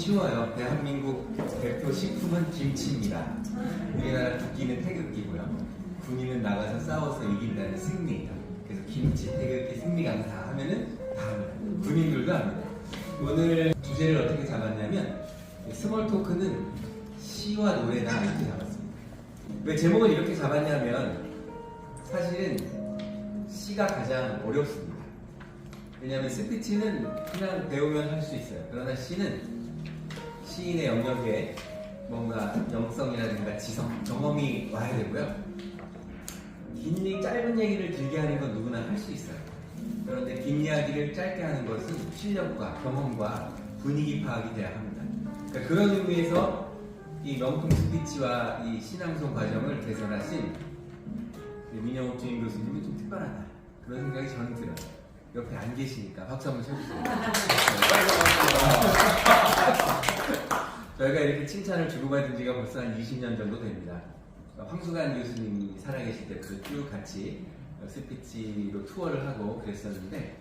쉬워요. 대한민국 대표 식품은 김치입니다. 우리나라 국기는 태극기고요. 군인은 나가서 싸워서 이긴다는 승리. 그래서 김치, 태극기, 승리 강사 하면은 다 합니다. 군인들도 합니다. 오늘 주제를 어떻게 잡았냐면 스몰 토크는 시와 노래다 이렇게 잡았습니다. 왜 제목을 이렇게 잡았냐면 사실은 시가 가장 어렵습니다. 왜냐하면 스피치는 그냥 배우면 할 수 있어요. 그러나 시는 시인의 영역에 뭔가 영성이라든가 지성, 경험이 와야 되고요. 짧은 얘기를 길게 하는 건 누구나 할 수 있어요. 그런데 긴 이야기를 짧게 하는 것은 실력과 경험과 분위기 파악이 돼야 합니다. 그러니까 그런 의미에서 이 명품 스피치와 이 신앙송 과정을 개설하신 민영욱 주임 교수님이 좀 특별하다. 그런 생각이 저는 들어요. 옆에 안 계시니까 박수 한번 쳐주세요. 저희가 이렇게 칭찬을 주고받은 지가 벌써 한 20년 정도 됩니다. 황수관 교수님이 살아계실 때부터 쭉 같이 스피치로 투어를 하고 그랬었는데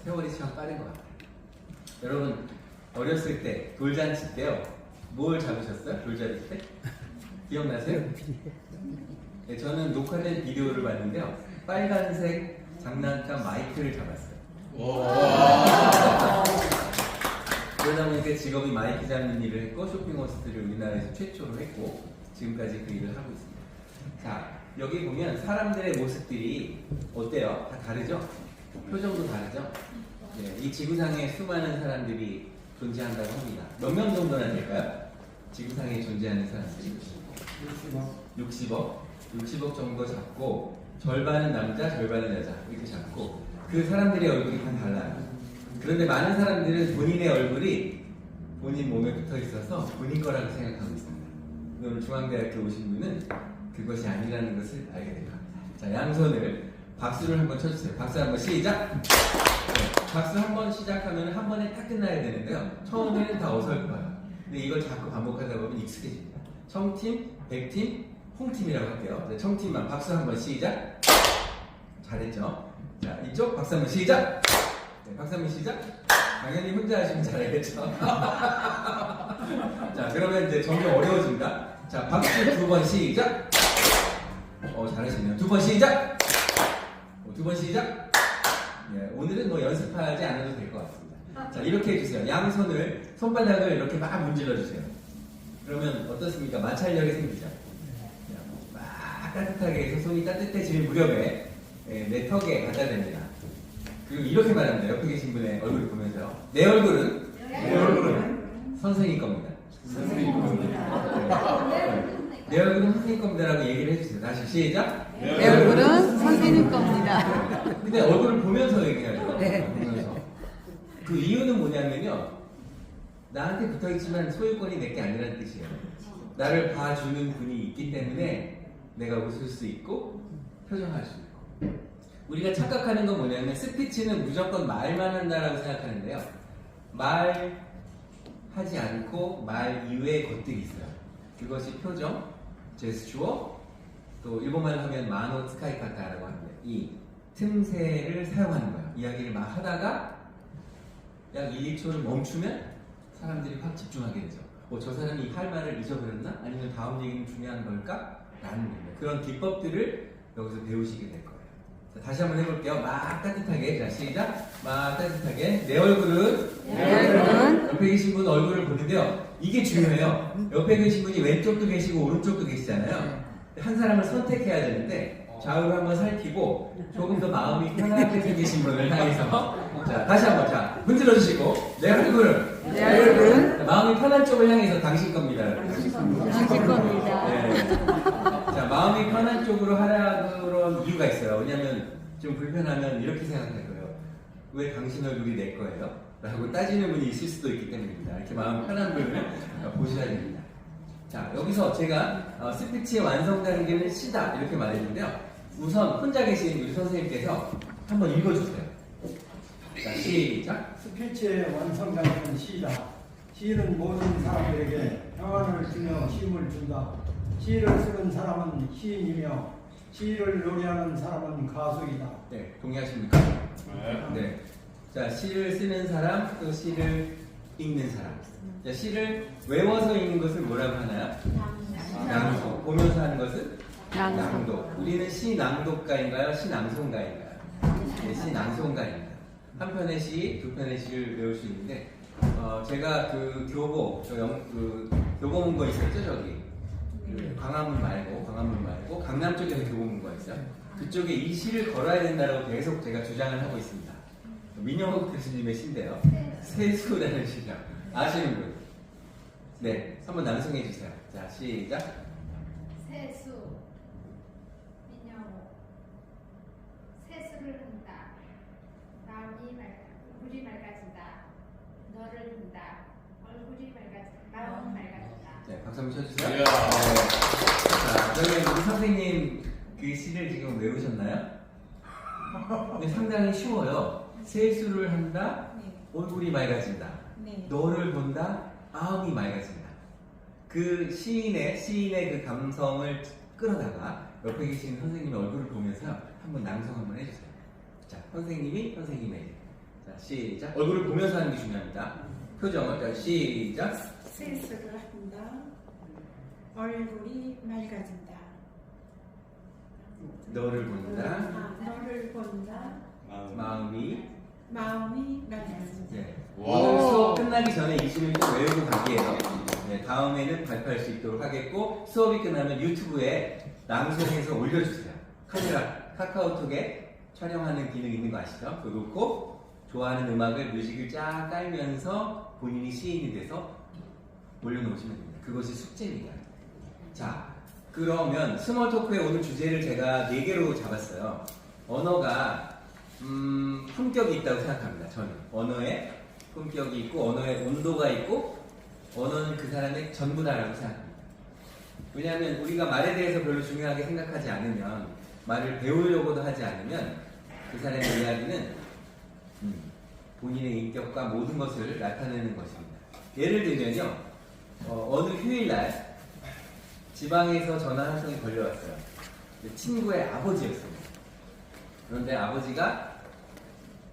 세월이 참 빠른 것 같아요. 여러분 어렸을 때 돌잔치 때요 뭘 잡으셨어요? 돌잔치 때? 기억나세요? 네, 저는 녹화된 비디오를 봤는데요 빨간색 장난감 마이크를 잡았어요. 그러다 보니까 직업이 마이크 잡는 일을 했고 쇼핑호스트를 우리나라에서 최초로 했고 지금까지 그 일을 하고 있습니다. 자, 여기 보면 사람들의 모습들이 어때요? 다 다르죠? 표정도 다르죠? 네, 이 지구상에 수많은 사람들이 존재한다고 합니다. 몇 명 정도나 될까요? 지구상에 존재하는 사람들이 60억 정도 잡고 절반은 남자, 절반은 여자 이렇게 잡고 그 사람들의 얼굴이 다 달라요. 그런데 많은 사람들은 본인의 얼굴이 본인 몸에 붙어 있어서 본인 거라고 생각하고 있습니다. 오늘 중앙대학교 오신 분은 그것이 아니라는 것을 알게 될 겁니다. 자, 양손을 박수를 한번 쳐주세요. 박수 한번 시작! 네, 박수 한번 시작하면 한 번에 딱 끝나야 되는데요. 처음에는 다 어설퍼요. 근데 이걸 자꾸 반복하다 보면 익숙해집니다. 청팀, 백팀, 홍팀이라고 할게요. 네, 청팀만 박수 한번 시작! 잘했죠? 자, 이쪽 박수 한번 시작! 네, 박수 한번 시작! 당연히 혼자 하시면 잘하겠죠? 자, 그러면 이제 점점 어려워집니다. 자, 박수 2번 시작! 잘하시네요. 2번 시작! 2번 시작! 예, 오늘은 뭐 연습하지 않아도 될 것 같습니다. 자, 이렇게 해주세요. 양손을, 손바닥을 이렇게 막 문질러주세요. 그러면 어떻습니까? 마찰력이 생기죠? 막 따뜻하게 해서 손이 따뜻해질 무렵에 내 턱에 갖다 댑니다. 그리고 이렇게 말합니다. 옆에 계신 분의 얼굴을 보면서요. 내 얼굴은 선생님 겁니다. 선생님 겁니다. 내 얼굴은 선생님 겁니다라고 얘기를 해주세요. 다시 시작. 내 얼굴은 선생님 겁니다. 근데 얼굴을 보면서 얘기하죠. 네. 보면서. 그 이유는 뭐냐면요. 나한테 붙어있지만 소유권이 내게 아니라는 뜻이에요. 나를 봐주는 분이 있기 때문에 내가 웃을 수 있고 표정할 수 있고. 우리가 착각하는 건 뭐냐면 스피치는 무조건 말만 한다라고 생각하는데요. 말하지 않고 말 이외의 것들이 있어요. 그것이 표정, 제스처, 또 일본말로 하면 마노 스카이카타라고 합니다. 이 틈새를 사용하는 거예요. 이야기를 막 하다가 약 1, 2초를 멈추면 사람들이 확 집중하게 되죠. 저 사람이 할 말을 잊어버렸나? 아니면 다음 얘기는 중요한 걸까? 라는 겁니다. 그런 기법들을 여기서 배우시게 될 거예요. 자, 다시 한번 해볼게요. 막 따뜻하게. 자, 시작. 막 따뜻하게. 내 얼굴은 옆에 계신 분 얼굴을 보는데요. 이게 중요해요. 옆에 계신 분이 왼쪽도 계시고 오른쪽도 계시잖아요. 한 사람을 선택해야 되는데 좌우를 한번 살피고 조금 더 마음이 편하게 생기신 분을 향해서 자, 다시 한번 자, 문질러 주시고 내 얼굴은 마음이 편한 쪽을 향해서 당신 겁니다. 당신 겁니다. 네. 자, 마음이 편한 쪽으로 하라 그런 이유가 있어요. 왜냐면 좀 불편하면 이렇게 생각할 거예요. 왜 당신 얼굴이 내 거예요? 라고 따지는 분이 있을 수도 있기 때문입니다. 이렇게 마음 편한 분을 보셔야 됩니다. 자, 여기서 제가 스피치의 완성 단계는 시다 이렇게 말했는데요. 우선 혼자 계신 우리 선생님께서 한번 읽어주세요. 자, 시작. 스피치의 완성단계는 시이다. 시는 모든 사람들에게 평안을 주며 힘을 준다. 시를 쓰는 사람은 시인이며 시를 노래하는 사람은 가수이다. 네, 동의하십니까? 네. 자, 시를 쓰는 사람, 또 시를 읽는 사람. 자, 시를 외워서 읽는 것을 뭐라고 하나요? 낭독. 보면서 하는 것은 낭독. 우리는 시 낭독가인가요? 시 낭송가인가요? 네, 시 낭송가입니다. 한 편의 시, 두 편의 시를 외울 수 있는데, 제가 그 교보, 교보 문고 있었죠, 저기. 광화문 말고 강남 쪽에서 교보 문고가 있어요. 그쪽에 이 시를 걸어야 된다고 계속 제가 주장을 하고 있습니다. 민영옥 교수님의 시인데요. 세수라는 시죠. 아시는 분? 네, 한번 낭송해 주세요. 자, 시작. 세수 민영호 세수를 한다. 얼굴이 맑아진다. 너를 본다. 얼굴이 맑아진다. 마음이 맑아진다. 네, 박수 한번 쳐주세요. 이야. 네. 자, 그러면 우리 선생님 그 시를 지금 외우셨나요? 근데 상당히 쉬워요. 세수를 한다. 얼굴이 맑아진다. 너를 본다. 마음이 맑아진다. 그 시인의 그 감성을 끌어다가 옆에 계신 선생님의 얼굴을 보면서 한번 낭송 한번 해주세요. 자, 선생님의 자, 시작. 얼굴을 보면서 하는 게 중요합니다. 표정을. 자, 시작. 세수를 한다. 얼굴이 맑아진다. 너를 본다. 너를 본다. 마음이. 맑아진다. 네. 와. 오늘 수업 끝나기 전에 이 시를 꼭 외우고 가기예요. 네, 다음에는 발표할 수 있도록 하겠고, 수업이 끝나면 유튜브에 낭송해서 올려주세요. 카카오톡에 촬영하는 기능 있는 거 아시죠? 그거 놓고 좋아하는 음악을 뮤직을 쫙 깔면서 본인이 시인이 돼서 올려놓으시면 됩니다. 그것이 숙제입니다. 자, 그러면 스몰 토크의 오늘 주제를 제가 4개로 잡았어요. 언어가 품격이 있다고 생각합니다. 저는 언어에 품격이 있고 언어에 온도가 있고 언어는 그 사람의 전부다라고 생각합니다. 왜냐하면 우리가 말에 대해서 별로 중요하게 생각하지 않으면, 말을 배우려고도 하지 않으면 그 사람의 이야기는 본인의 인격과 모든 것을 나타내는 것입니다. 예를 들면요, 어느 휴일날 지방에서 전화 한 통이 걸려왔어요. 친구의 아버지였습니다. 그런데 아버지가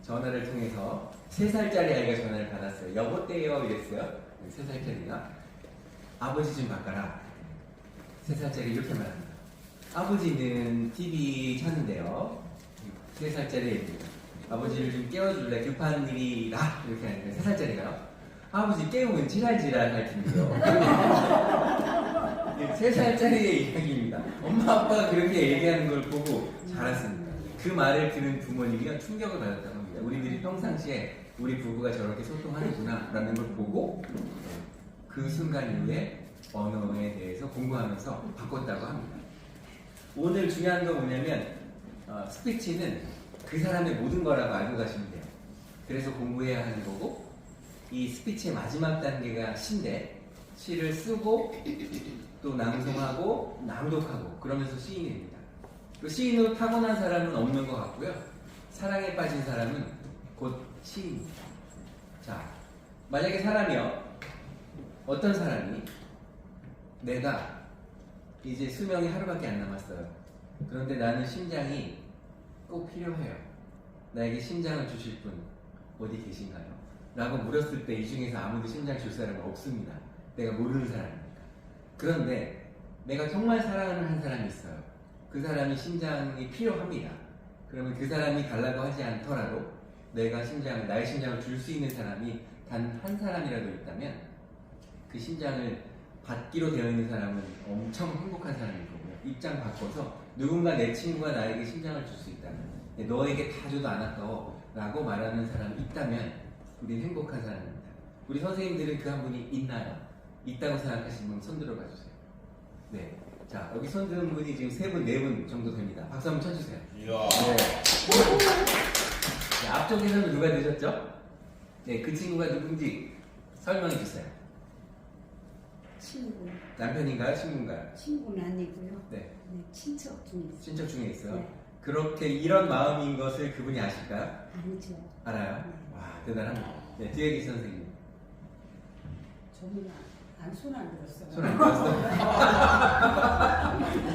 전화를 통해서 3살짜리 아이가 전화를 받았어요. 여보떼요 이랬어요. 3살짜리가 아버지 좀 바꿔라. 3살짜리 이렇게 말합니다. 아버지는 TV 켰는데요. 3살짜리 애입니다. 아버지를 좀 깨워줄래? 급한 일이라. 이렇게 하니까 3살짜리가요. 아버지 깨우면 지랄지랄 할 텐데요. 3살짜리의 이야기입니다. 엄마 아빠가 그렇게 얘기하는 걸 보고 자랐습니다. 그 말을 들은 부모님이 충격을 받았다고 합니다. 우리들이 평상시에 우리 부부가 저렇게 소통하는구나 라는 걸 보고 그 순간 이후에 언어에 대해서 공부하면서 바꿨다고 합니다. 오늘 중요한 건 뭐냐면 스피치는 그 사람의 모든 거라고 알고 가시면 돼요. 그래서 공부해야 하는 거고, 이 스피치의 마지막 단계가 시인데, 시를 쓰고 또 낭송하고 낭독하고 그러면서 시인이 됩니다. 그 시인으로 타고난 사람은 없는 것 같고요. 사랑에 빠진 사람은 곧 시인입니다. 자, 만약에 사람이요, 어떤 사람이 내가 이제 수명이 하루밖에 안 남았어요. 그런데 나는 심장이 꼭 필요해요. 나에게 심장을 주실 분 어디 계신가요? 라고 물었을 때 이 중에서 아무도 심장 줄 사람은 없습니다. 내가 모르는 사람이니까. 그런데 내가 정말 사랑하는 한 사람이 있어요. 그 사람이 심장이 필요합니다. 그러면 그 사람이 달라고 하지 않더라도 나의 심장을 줄 수 있는 사람이 단 한 사람이라도 있다면 그 심장을 받기로 되어 있는 사람은 엄청 행복한 사람일 거고요. 입장 바꿔서 누군가 내 친구가 나에게 심장을 줄 수 있다면, 너에게 다 줘도 안 아까워 라고 말하는 사람이 있다면 우리는 행복한 사람입니다. 우리 선생님들은 그 한 분이 있나요? 있다고 생각하시는 분 손 들어봐 주세요. 네. 자, 여기 손 드는 분이 지금 3분, 4분 정도 됩니다. 박수 한번 쳐주세요. 이야. 네. 네, 앞쪽에서는 누가 드셨죠? 네, 그 친구가 누군지 설명해 주세요. 친구. 남편인가요? 친구인가요? 친구는 아니고요. 네. 네, 친척 중에 있어요. 친척 중에 있어요? 네. 그렇게 이런 마음인 것을 그분이 아실까요? 아니죠. 알아요? 네. 와, 대단합니다. 네, 뒤에 계신 선생님. 저는 손안 들었어요. 손 안 들었어요?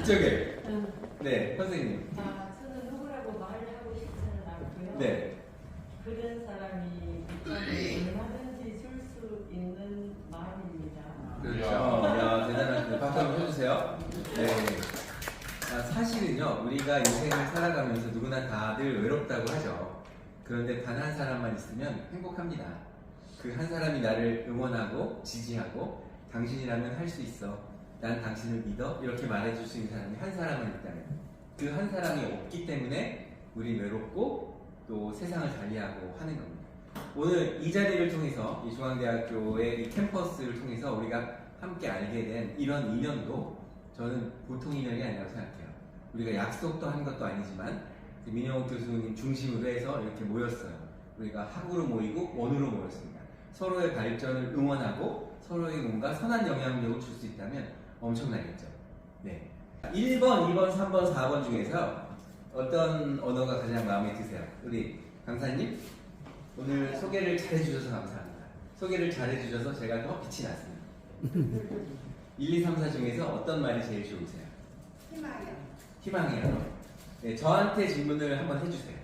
이쪽에. 네, 선생님. 저는 누구라고 말을 하고 싶지는 않고요. 네. 그런 사람이 있다면 얼마든지 줄 수 주세요. 네. 사실은요, 우리가 인생을 살아가면서 누구나 다들 외롭다고 하죠. 그런데 단 한 사람만 있으면 행복합니다. 그 한 사람이 나를 응원하고 지지하고 당신이라면 할 수 있어. 난 당신을 믿어. 이렇게 말해줄 수 있는 사람이 한 사람만 있다면 그 한 사람이 없기 때문에 우리 외롭고 또 세상을 달리하고 하는 겁니다. 오늘 이 자리를 통해서 이 중앙대학교의 이 캠퍼스를 통해서 우리가 함께 알게 된 이런 인연도 저는 보통 인연이 아니라고 생각해요. 우리가 약속도 한 것도 아니지만 민영욱 교수님 중심으로 해서 이렇게 모였어요. 우리가 학으로 모이고 원으로 모였습니다. 서로의 발전을 응원하고 서로에게 뭔가 선한 영향력을 줄 수 있다면 엄청나겠죠. 네. 1번, 2번, 3번, 4번 중에서 어떤 언어가 가장 마음에 드세요? 우리 강사님, 오늘 소개를 잘해주셔서 감사합니다. 소개를 잘해주셔서 제가 더 빛이 났습니다. 1, 2, 3, 4 중에서 어떤 말이 제일 좋으세요? 희망이요. 희망이요. 네, 저한테 질문을 한번 해주세요.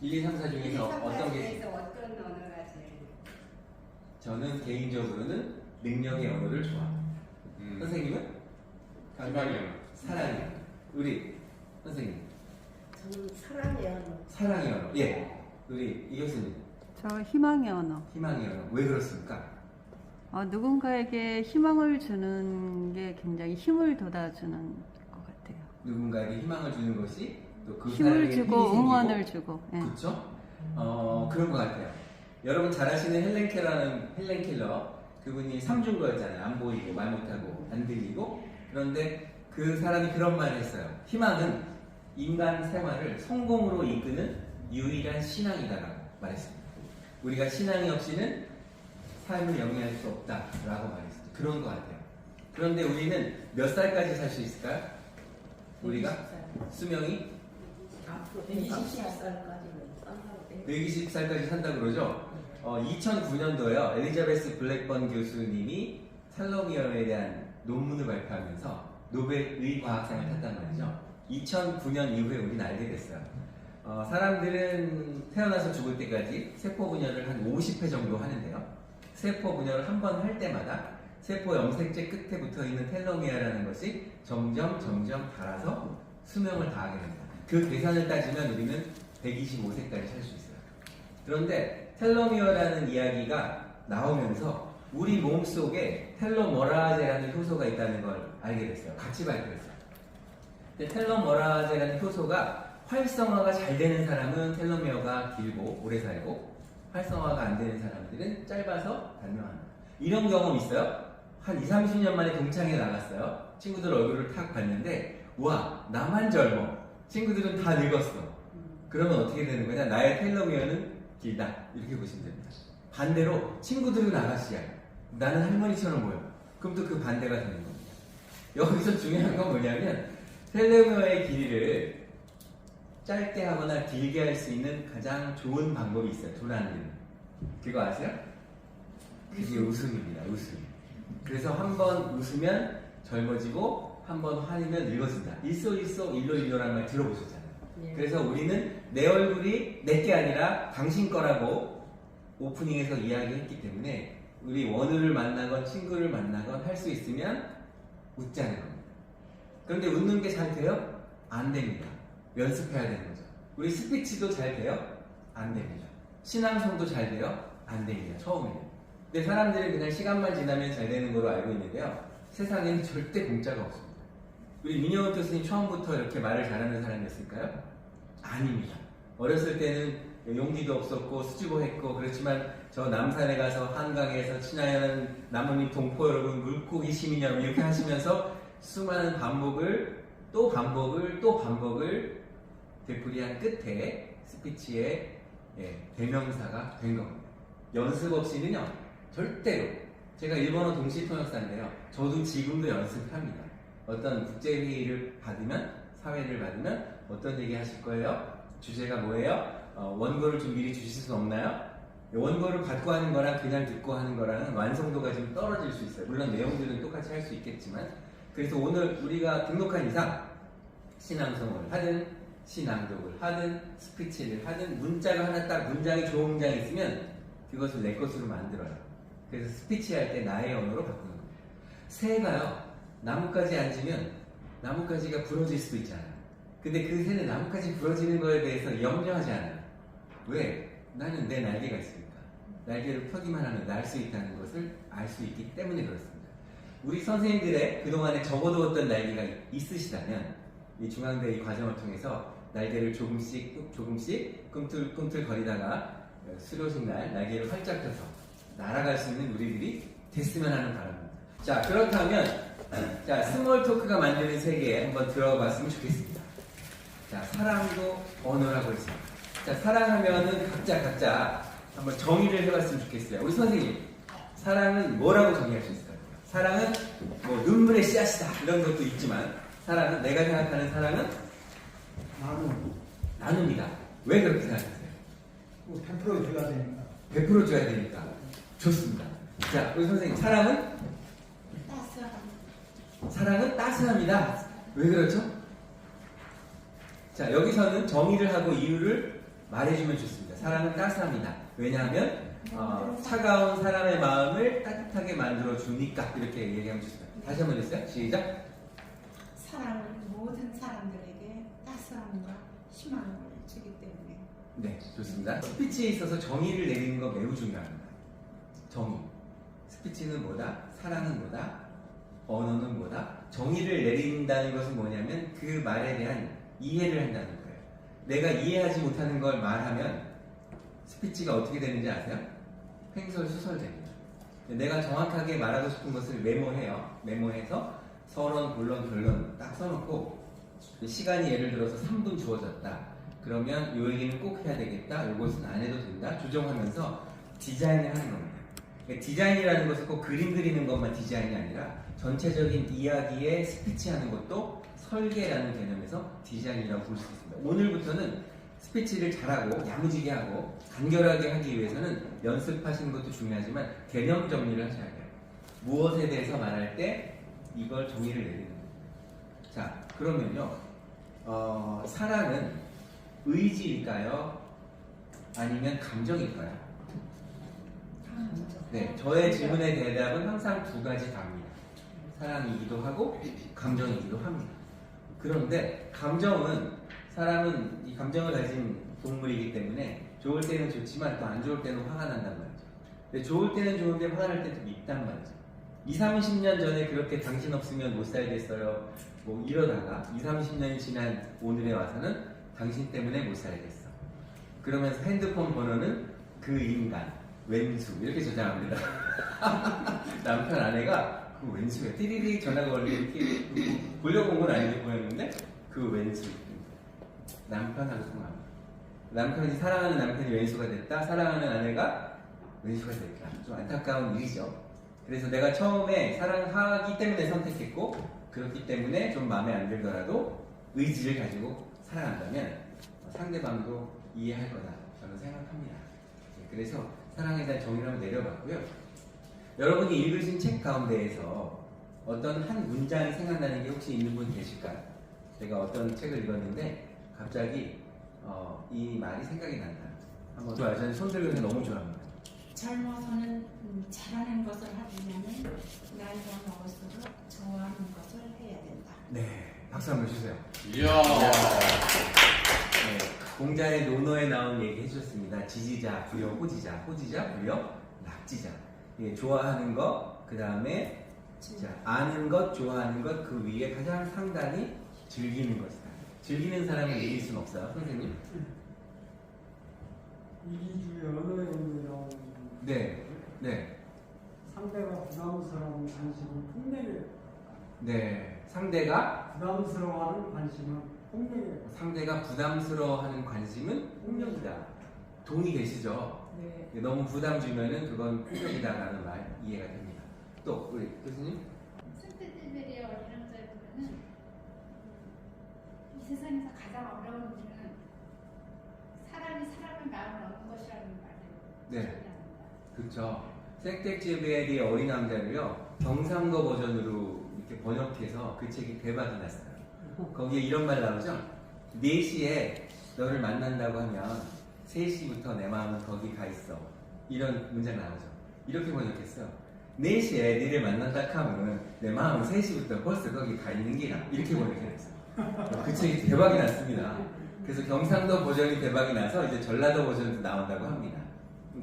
1, 2, 3, 4 중에서 어떤 게 중에서 어떤 언어가 제일? 저는 개인적으로는 능력의 언어를 좋아합니다. 선생님은? 희망의 언어. 사랑의 언어. 우리 선생님. 저는 사랑의 언어. 사랑의 언어. 예. 우리 이 교수님. 저 희망의 언어. 희망의 언어. 왜 그렇습니까? 누군가에게 희망을 주는 게 굉장히 힘을 돋아주는 것 같아요. 누군가에게 희망을 주는 것이 또 그 힘을 사람에게 주고 힘이 응원을 주고. 예. 그렇죠? 그런 것 같아요. 여러분 잘 아시는 헬렌 켈러 그분이 삼중거였잖아요. 안 보이고 말 못하고 안 들리고. 그런데 그 사람이 그런 말을 했어요. 희망은 인간 생활을 성공으로 이끄는 유일한 신앙이다라고 말했습니다. 우리가 신앙이 없이는 삶을 영위할 수 없다라고 말했어요. 그런 것 같아요. 그런데 우리는 몇 살까지 살 수 있을까요? 우리가 수명이 앞으로 120살까지는 산다고 120살까지 산다고 그러죠? 2009년도에요. 엘리자베스 블랙번 교수님이 텔로미어에 대한 논문을 발표하면서 노벨 의과학상을 탔단 말이죠. 2009년 이후에 우리는 알게 됐어요. 사람들은 태어나서 죽을 때까지 세포 분열을 한 50회 정도 하는데요. 세포 분열을 한 번 할 때마다 세포 염색체 끝에 붙어 있는 텔로미어라는 것이 점점 닳아서 수명을 다하게 됩니다. 그 계산을 따지면 우리는 125세까지 살 수 있어요. 그런데 텔로미어라는 이야기가 나오면서 우리 몸속에 텔로머라제라는 효소가 있다는 걸 알게 됐어요. 같이 발표했어요. 근데 텔로머라제라는 효소가 활성화가 잘 되는 사람은 텔로미어가 길고 오래 살고 활성화가 안 되는 사람들은 짧아서 단명합니다. 이런 경험 있어요? 한 20, 30년 만에 동창회 나갔어요. 친구들 얼굴을 탁 봤는데 와 나만 젊어. 친구들은 다 늙었어. 그러면 어떻게 되는 거냐? 나의 텔로미어는 길다. 이렇게 보시면 됩니다. 반대로 친구들은 아가씨야. 나는 할머니처럼 보여. 그럼 또 그 반대가 되는 겁니다. 여기서 중요한 건 뭐냐면 텔로미어의 길이를 짧게 하거나 길게 할 수 있는 가장 좋은 방법이 있어요. 돈 안 드는. 그거 아세요? 그게 웃음입니다. 웃음. 그래서 한 번 웃으면 젊어지고 한 번 화내면 늙어진다. 일소일소 일로일로라는 말 들어보셨잖아요. 예. 그래서 우리는 내 얼굴이 내게 아니라 당신 거라고 오프닝에서 이야기했기 때문에 우리 원우를 만나건 친구를 만나건 할 수 있으면 웃자는 겁니다. 그런데 웃는 게 잘 돼요? 안 됩니다. 연습해야 되는 거죠. 우리 스피치도 잘 돼요? 안 됩니다. 신앙송도 잘 돼요? 안 됩니다. 처음에는. 근데 사람들은 그냥 시간만 지나면 잘 되는 걸로 알고 있는데요. 세상에는 절대 공짜가 없습니다. 우리 민영욱 교수님 처음부터 이렇게 말을 잘하는 사람이었을까요? 아닙니다. 어렸을 때는 용기도 없었고 수줍어했고 그렇지만 저 남산에 가서 한강에서 친하연 나뭇잎 동포 여러분 물고기 시민 여러분 이렇게 하시면서 수많은 반복을 또 반복을 또 반복을 되풀이한 끝에 스피치의 대명사가 된 겁니다. 연습 없이는요 절대로 제가 일본어 동시 통역사인데요 저도 지금도 연습을 합니다. 어떤 국제회의를 받으면 사회를 받으면 어떤 얘기 하실 거예요? 주제가 뭐예요? 원고를 좀 미리 주실 수 없나요? 원고를 받고 하는 거랑 그냥 듣고 하는 거랑은 완성도가 좀 떨어질 수 있어요. 물론 내용들은 똑같이 할 수 있겠지만 그래서 오늘 우리가 등록한 이상 신앙송을 하든 시낭독을 하든 스피치를 하든 문자가 하나 딱 문장이 좋은 문장이 있으면 그것을 내 것으로 만들어요. 그래서 스피치 할 때 나의 언어로 바꾸는 겁니다. 새가요 나뭇가지에 앉으면 나뭇가지가 부러질 수도 있잖아요. 근데 그 새는 나뭇가지 부러지는 거에 대해서 염려하지 않아요. 왜? 나는 내 날개가 있으니까. 날개를 펴기만 하면 날 수 있다는 것을 알 수 있기 때문에 그렇습니다. 우리 선생님들의 그동안에 접어두었던 날개가 있으시다면 이 중앙대 이 과정을 통해서 날개를 조금씩 꿈틀꿈틀 거리다가 수료식 날 날개를 활짝 펴서 날아갈 수 있는 우리들이 됐으면 하는 바람입니다. 자, 그렇다면 자, 스몰 토크가 만드는 세계에 한번 들어봤으면 좋겠습니다. 자, 사랑도 언어라고 했습니다. 자, 사랑하면은 각자 한번 정의를 해봤으면 좋겠어요. 우리 선생님, 사랑은 뭐라고 정의할 수 있을까요? 사랑은 뭐 눈물의 씨앗이다 이런 것도 있지만 사랑은 내가 생각하는 사랑은 나눕니다. 왜 그렇게 생각하세요? 100% 줘야 되니까. 100% 줘야 되니까. 좋습니다. 자, 우리 선생님, 사랑은? 사랑은 따스합니다. 왜 그렇죠? 자, 여기서는 정의를 하고 이유를 말해주면 좋습니다. 사랑은 따스합니다. 왜냐하면 차가운 사람의 마음을 따뜻하게 만들어주니까 이렇게 얘기하면 좋습니다. 다시 한번 해주세요. 시작. 사랑은 모든 사람들에게 따스함과 희망을 주기 때문에. 네, 좋습니다. 스피치에 있어서 정의를 내리는 거 매우 중요합니다. 정의. 스피치는 뭐다? 사랑은 뭐다? 언어는 뭐다? 정의를 내린다는 것은 뭐냐면 그 말에 대한 이해를 한다는 거예요. 내가 이해하지 못하는 걸 말하면 스피치가 어떻게 되는지 아세요? 횡설수설됩니다. 내가 정확하게 말하고 싶은 것을 메모해요. 메모해서 서론, 본론, 결론 딱 써놓고 시간이 예를 들어서 3분 주어졌다. 그러면 이 얘기는 꼭 해야 되겠다. 이것은 안 해도 된다. 조정하면서 디자인을 하는 겁니다. 그러니까 디자인이라는 것은 꼭 그림 그리는 것만 디자인이 아니라 전체적인 이야기에 스피치하는 것도 설계라는 개념에서 디자인이라고 볼 수 있습니다. 오늘부터는 스피치를 잘하고 야무지게 하고 간결하게 하기 위해서는 연습하시는 것도 중요하지만 개념 정리를 하셔야 돼요. 무엇에 대해서 말할 때 이걸 정의를 내리는 거예요. 자, 그러면요. 사랑은 의지일까요? 아니면 감정일까요? 네, 저의 질문의 대답은 항상 두 가지 답니다. 사랑이기도 하고 감정이기도 합니다. 그런데 사람은 이 감정을 가진 동물이기 때문에 좋을 때는 좋지만 또 안 좋을 때는 화가 난단 말이죠. 근데 좋을 때는 좋은데 화날 때도 있단 말이죠. 20, 30년 전에 그렇게 당신 없으면 못 살겠어요. 뭐 이러다가 20, 30년이 지난 오늘에 와서는 당신 때문에 못 살겠어. 그러면서 핸드폰 번호는 그 인간, 왼수 이렇게 저장합니다. 남편 아내가 그 왼수에 띠리리 전화가 걸리게 보려고 온 건 아닌데 보였는데 그 왼수 남편하고 통화합니다. 남편이 사랑하는 남편이 왼수가 됐다. 사랑하는 아내가 왼수가 됐다. 좀 안타까운 일이죠. 그래서 내가 처음에 사랑하기 때문에 선택했고 그렇기 때문에 좀 마음에 안 들더라도 의지를 가지고 사랑한다면 상대방도 이해할 거다 저는 생각합니다. 그래서 사랑에 대한 정의를 한번 내려봤고요. 여러분이 읽으신 책 가운데에서 어떤 한 문장이 생각나는 게 혹시 있는 분 계실까요? 제가 어떤 책을 읽었는데 갑자기 이 말이 생각이 난다. 한번 좋아요. 저는 손 들고 있는 거 너무 좋아합니다. 젊어서는 잘하는 것을 하려면 나이가 먹을수록 좋아하는 것을 해야 된다. 네, 박수 한번 주세요. 이야. 네, 공자의 논어에 나온 얘기 해주셨습니다. 지지자, 부여, 호지자, 호지자, 부여, 낙지자. 예, 좋아하는 것, 그 다음에 아는 것, 좋아하는 것, 그 위에 가장 상단이 즐기는 것이다. 즐기는 사람을 이길 수는 없어요, 선생님. 이기주의 언어의 의미로 네, 네, 상대가 부담스러운 관심은 폭력이에요. 네. 상대가 부담스러워하는 관심은 폭력이다. 동의되시죠? 네. 너무 부담 주면은 그건 폭력이다라는 말 이해가 됩니다. 또 우리 교수님? 스피치들이 어린왕자에 보면은 이 세상에서 가장 어려운 일은 사람이 사람의 마음을 얻는 것이라는 말을 네. 그렇죠. 생텍쥐베리의 어린 왕자를요 경상도 버전으로 이렇게 번역해서 그 책이 대박이 났어요. 거기에 이런 말 나오죠. 4시에 너를 만난다고 하면 3시부터 내 마음은 거기 가 있어. 이런 문장 나오죠. 이렇게 번역했어요. 4시에 니를 만난다 하면 내 마음은 3시부터 벌써 거기 가 있는 기라 이렇게 보내게 됐어요. 그 책이 대박이 났습니다. 그래서 경상도 버전이 대박이 나서 이제 전라도 버전도 나온다고 합니다.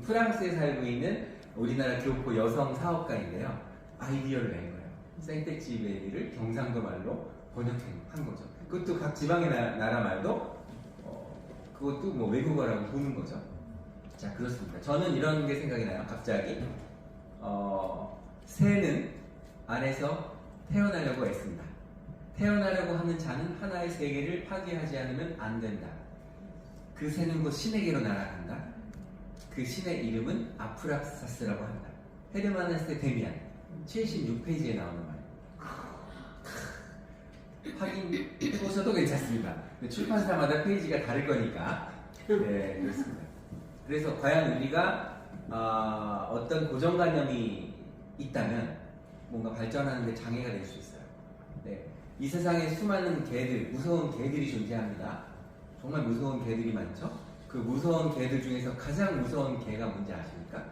프랑스에 살고 있는 우리나라 교포 여성 사업가인데요. 아이디어를 낸 거예요. 생택지 베리를 경상도 말로 번역한 거죠. 그것도 각 지방의 나라 말도 그것도 뭐 외국어라고 보는 거죠. 자, 그렇습니다. 저는 이런 게 생각이 나요. 갑자기 새는 안에서 태어나려고 애쓴다. 태어나려고 하는 자는 하나의 세계를 파괴하지 않으면 안 된다. 그 새는 곧 신에게로 날아간다. 그 신의 이름은 아프락사스라고 한다. 헤르만헤세 데미안 76페이지에 나오는 말. 확인해보셔도 괜찮습니다. 출판사마다 페이지가 다를 거니까. 네, 그렇습니다. 그래서 과연 우리가 어떤 고정관념이 있다면 뭔가 발전하는 데 장애가 될 수 있어요. 네, 이 세상에 수많은 개들, 무서운 개들이 존재합니다. 정말 무서운 개들이 많죠? 그 무서운 개들 중에서 가장 무서운 개가 뭔지 아십니까?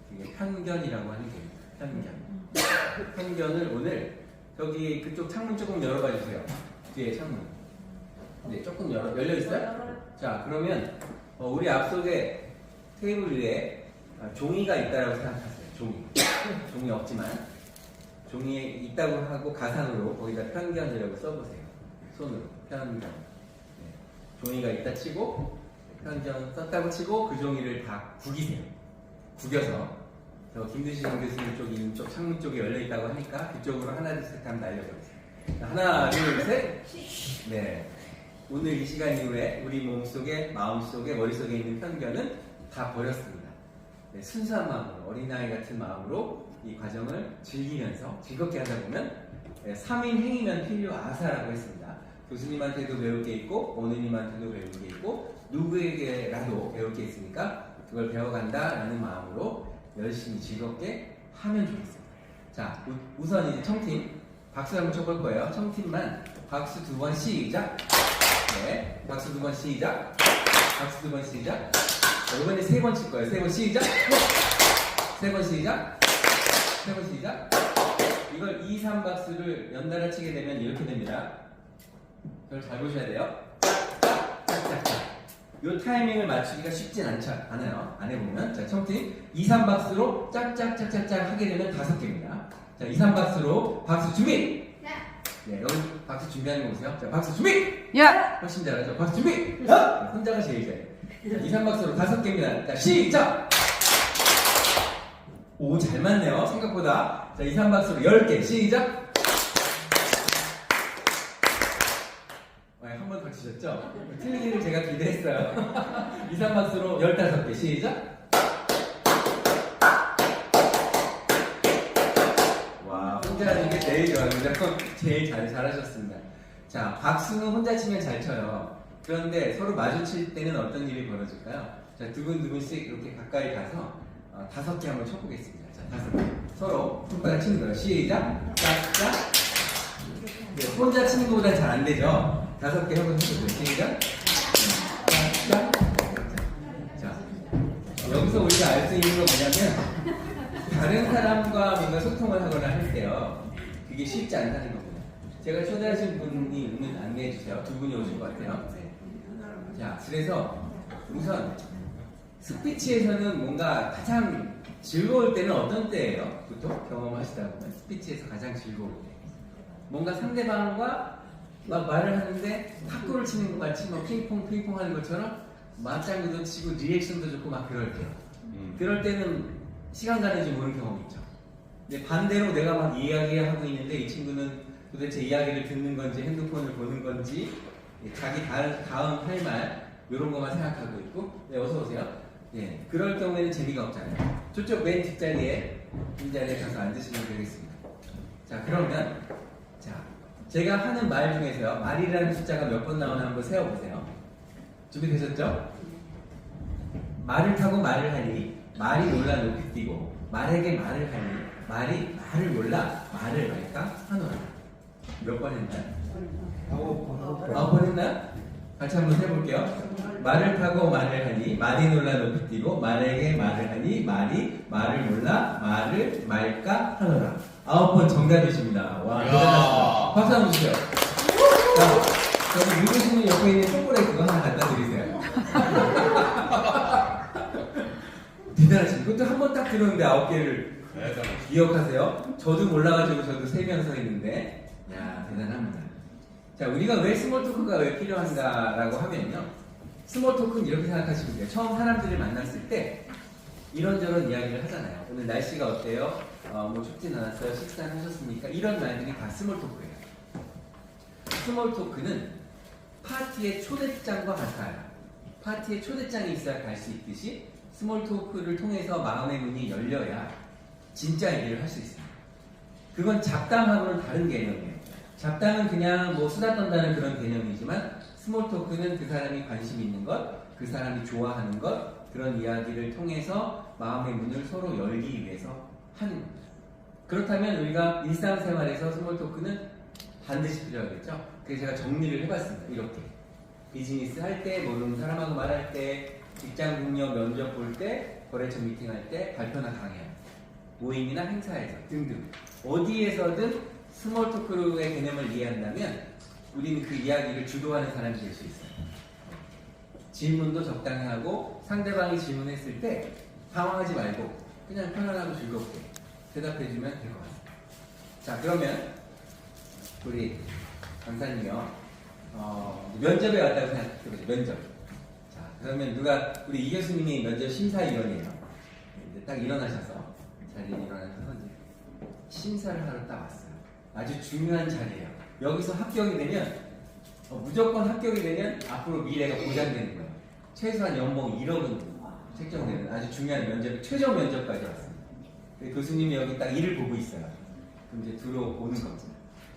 그게 편견이라고 하는 개입니다. 편견을 오늘 저기 그쪽 창문 조금 열어봐 주세요. 뒤에 창문. 네, 조금 열려 있어요? 자, 그러면 우리 앞쪽에 테이블 위에 종이가 있다라고 생각하세요. 종이 없지만 종이에 있다고 하고 가상으로 거기다 편견이라고 써보세요. 손으로 편견. 네. 종이가 있다 치고 편견 썼다고 치고 그 종이를 다 구기세요. 구겨서 저 김두시정 교수님 쪽이 이쪽 창문 쪽에 열려 있다고 하니까 그쪽으로 하나 둘 셋 하면 날려버리세요. 하나 둘 셋. 네. 오늘 이 시간 이후에 우리 몸속에 마음속에 머릿속에 있는 편견은 다 버렸습니다. 네, 순수한 마음으로 어린아이 같은 마음으로 이 과정을 즐기면서 즐겁게 하다 보면 3인 행위면 필요 아사라고 했습니다. 교수님한테도 배울 게 있고 어머님한테도 배울 게 있고 누구에게라도 배울 게 있으니까 그걸 배워간다라는 마음으로 열심히 즐겁게 하면 좋겠습니다. 자, 우선 이제 청팀 박수 한번 쳐볼 거예요. 청팀만 박수 2번 시작. 네, 박수 2번 시작. 박수 2번 시작. 자, 이번에 3번 칠 거예요. 3번 시작. 3번 시작. 3번 시작. 이걸 2, 3박수를 연달아 치게 되면 이렇게 됩니다. 이걸 잘 보셔야 돼요. 짝짝짝짝짝. 이 타이밍을 맞추기가 쉽진 않아요. 안 해보면. 자, 청팀 2, 3박수로 짝짝짝짝짝 하게 되면 5개입니다. 자, 2, 3박수로 박수 준비! 네, 여기 박수 준비하는 거 보세요. 자, 박수 준비! 야! 훨씬 잘하죠. 박수 준비! 네, 혼자가 제일 잘해요. 2, 3박수로 5개입니다. 자, 시작! 오, 잘 맞네요. 생각보다. 자, 2, 3박수로 10개. 시작! 한 번 더 치셨죠? 틀리기를 제가 기대했어요. 2, 3박수로 15개. 시작! 와, 혼자 하는 게 제일 좋아합니다. 제일 잘하셨습니다. 자, 박수는 혼자 치면 잘 쳐요. 그런데 서로 마주칠 때는 어떤 일이 벌어질까요? 자, 두 분씩 이렇게 가까이 가서 5개 한번 쳐보겠습니다. 자, 5개. 서로 손바닥 치는 거예요. 시작! 짝짝! 네, 혼자 치는 것보다 잘 안 되죠? 5개 한번 해보세요. 시작! 짝짝! 자, 여기서 우리가 알 수 있는 건 뭐냐면 다른 사람과 뭔가 소통을 하거나 할 때요, 그게 쉽지 않다는 겁니다. 제가 초대하신 분이 오늘 안내해 주세요. 2분이 오실 것 같아요. 자, 그래서 우선 스피치에서는 뭔가 가장 즐거울 때는 어떤 때예요? 보통 경험하시다 보면 스피치에서 가장 즐거울 때 뭔가 상대방과 막 말을 하는데 탁구를 치는 것 같이 뭐 핑퐁 하는 것처럼 맞장구도 치고 리액션도 좋고 막 그럴 때요. 그럴 때는 시간 가는 줄 모르는 경험이 있죠. 근데 반대로 내가 막 이야기하고 있는데 이 친구는 도대체 이야기를 듣는 건지 핸드폰을 보는 건지 자기 다음 할 말 이런 것만 생각하고 있고. 네, 어서 오세요. 예, 그럴 경우에는 재미가 없잖아요. 저쪽 맨 뒷자리에 빈자리에 가서 앉으시면 되겠습니다. 자, 그러면 자, 제가 하는 말 중에서요, 말이라는 숫자가 몇 번 나오나 한번 세어보세요. 준비되셨죠? 말을 타고 말을 하니 말이 놀라 높이 뛰고 말에게 말을 하니 말이 말을 몰라 말을 할까 하노라. 몇 번 했나요? 9번 했나요? 같이 한번 해볼게요. 말을 타고 말을 하니 말이 놀라 높이 뛰고 말에게 말을 하니 말이 말을 몰라 말을 말까 하노라. 9번 정답이십니다. 와, 이야. 대단하시다. 박수 한번 주세요. 자, 저기 누구시는 옆에 있는 초콜릿 그거 하나 갖다 드리세요. 대단하시네. 그것도 한 번 딱 들었는데 9개를 기억하세요. 저도 몰라가지고 저도 3명 서 있는데, 야, 대단합니다. 자, 우리가 왜 스몰 토크가 왜 필요한가라고 하면요. 스몰 토크는 이렇게 생각하시면 돼요. 처음 사람들을 만났을 때 이런저런 이야기를 하잖아요. 오늘 날씨가 어때요? 뭐 춥진 않았어요? 식사는 하셨습니까? 이런 말들이 다 스몰 토크예요. 스몰 토크는 파티의 초대장과 같아요. 파티에 초대장이 있어야 갈 수 있듯이 스몰 토크를 통해서 마음의 문이 열려야 진짜 얘기를 할 수 있습니다. 그건 잡담하고는 다른 개념이에요. 잡담은 그냥 뭐 수다 떤다는 그런 개념이지만 스몰 토크는 그 사람이 관심 있는 것, 그 사람이 좋아하는 것, 그런 이야기를 통해서 마음의 문을 서로 열기 위해서 하는 겁니다. 그렇다면 우리가 일상생활에서 스몰 토크는 반드시 필요하겠죠? 그래서 제가 정리를 해봤습니다. 이렇게 비즈니스 할 때, 모르는 사람하고 말할 때, 직장 동료 면접 볼 때, 거래처 미팅할 때, 발표나 강연, 모임이나 행사에서 등등 어디에서든 스몰 토크의 개념을 이해한다면 우리는 그 이야기를 주도하는 사람이 될 수 있어요. 질문도 적당히 하고 상대방이 질문했을 때 당황하지 말고 그냥 편안하고 즐겁게 대답해주면 될 것 같습니다. 자, 그러면 우리 강사님이요. 면접에 왔다고 생각해보죠. 면접. 자, 그러면 누가 우리 이 교수님이 면접 심사위원이에요. 이제 딱 일어나셔서 자리에 일어나셔서 이제 심사를 하러 딱 왔어요. 아주 중요한 자리예요. 여기서 합격이 되면 무조건 합격이 되면 앞으로 미래가 보장되는 거예요. 최소한 연봉 1억은 책정되는 아주 중요한 면접이 최종 면접까지 왔습니다. 교수님이 여기 딱 일을 보고 있어요. 그럼 이제 들어오는 거죠.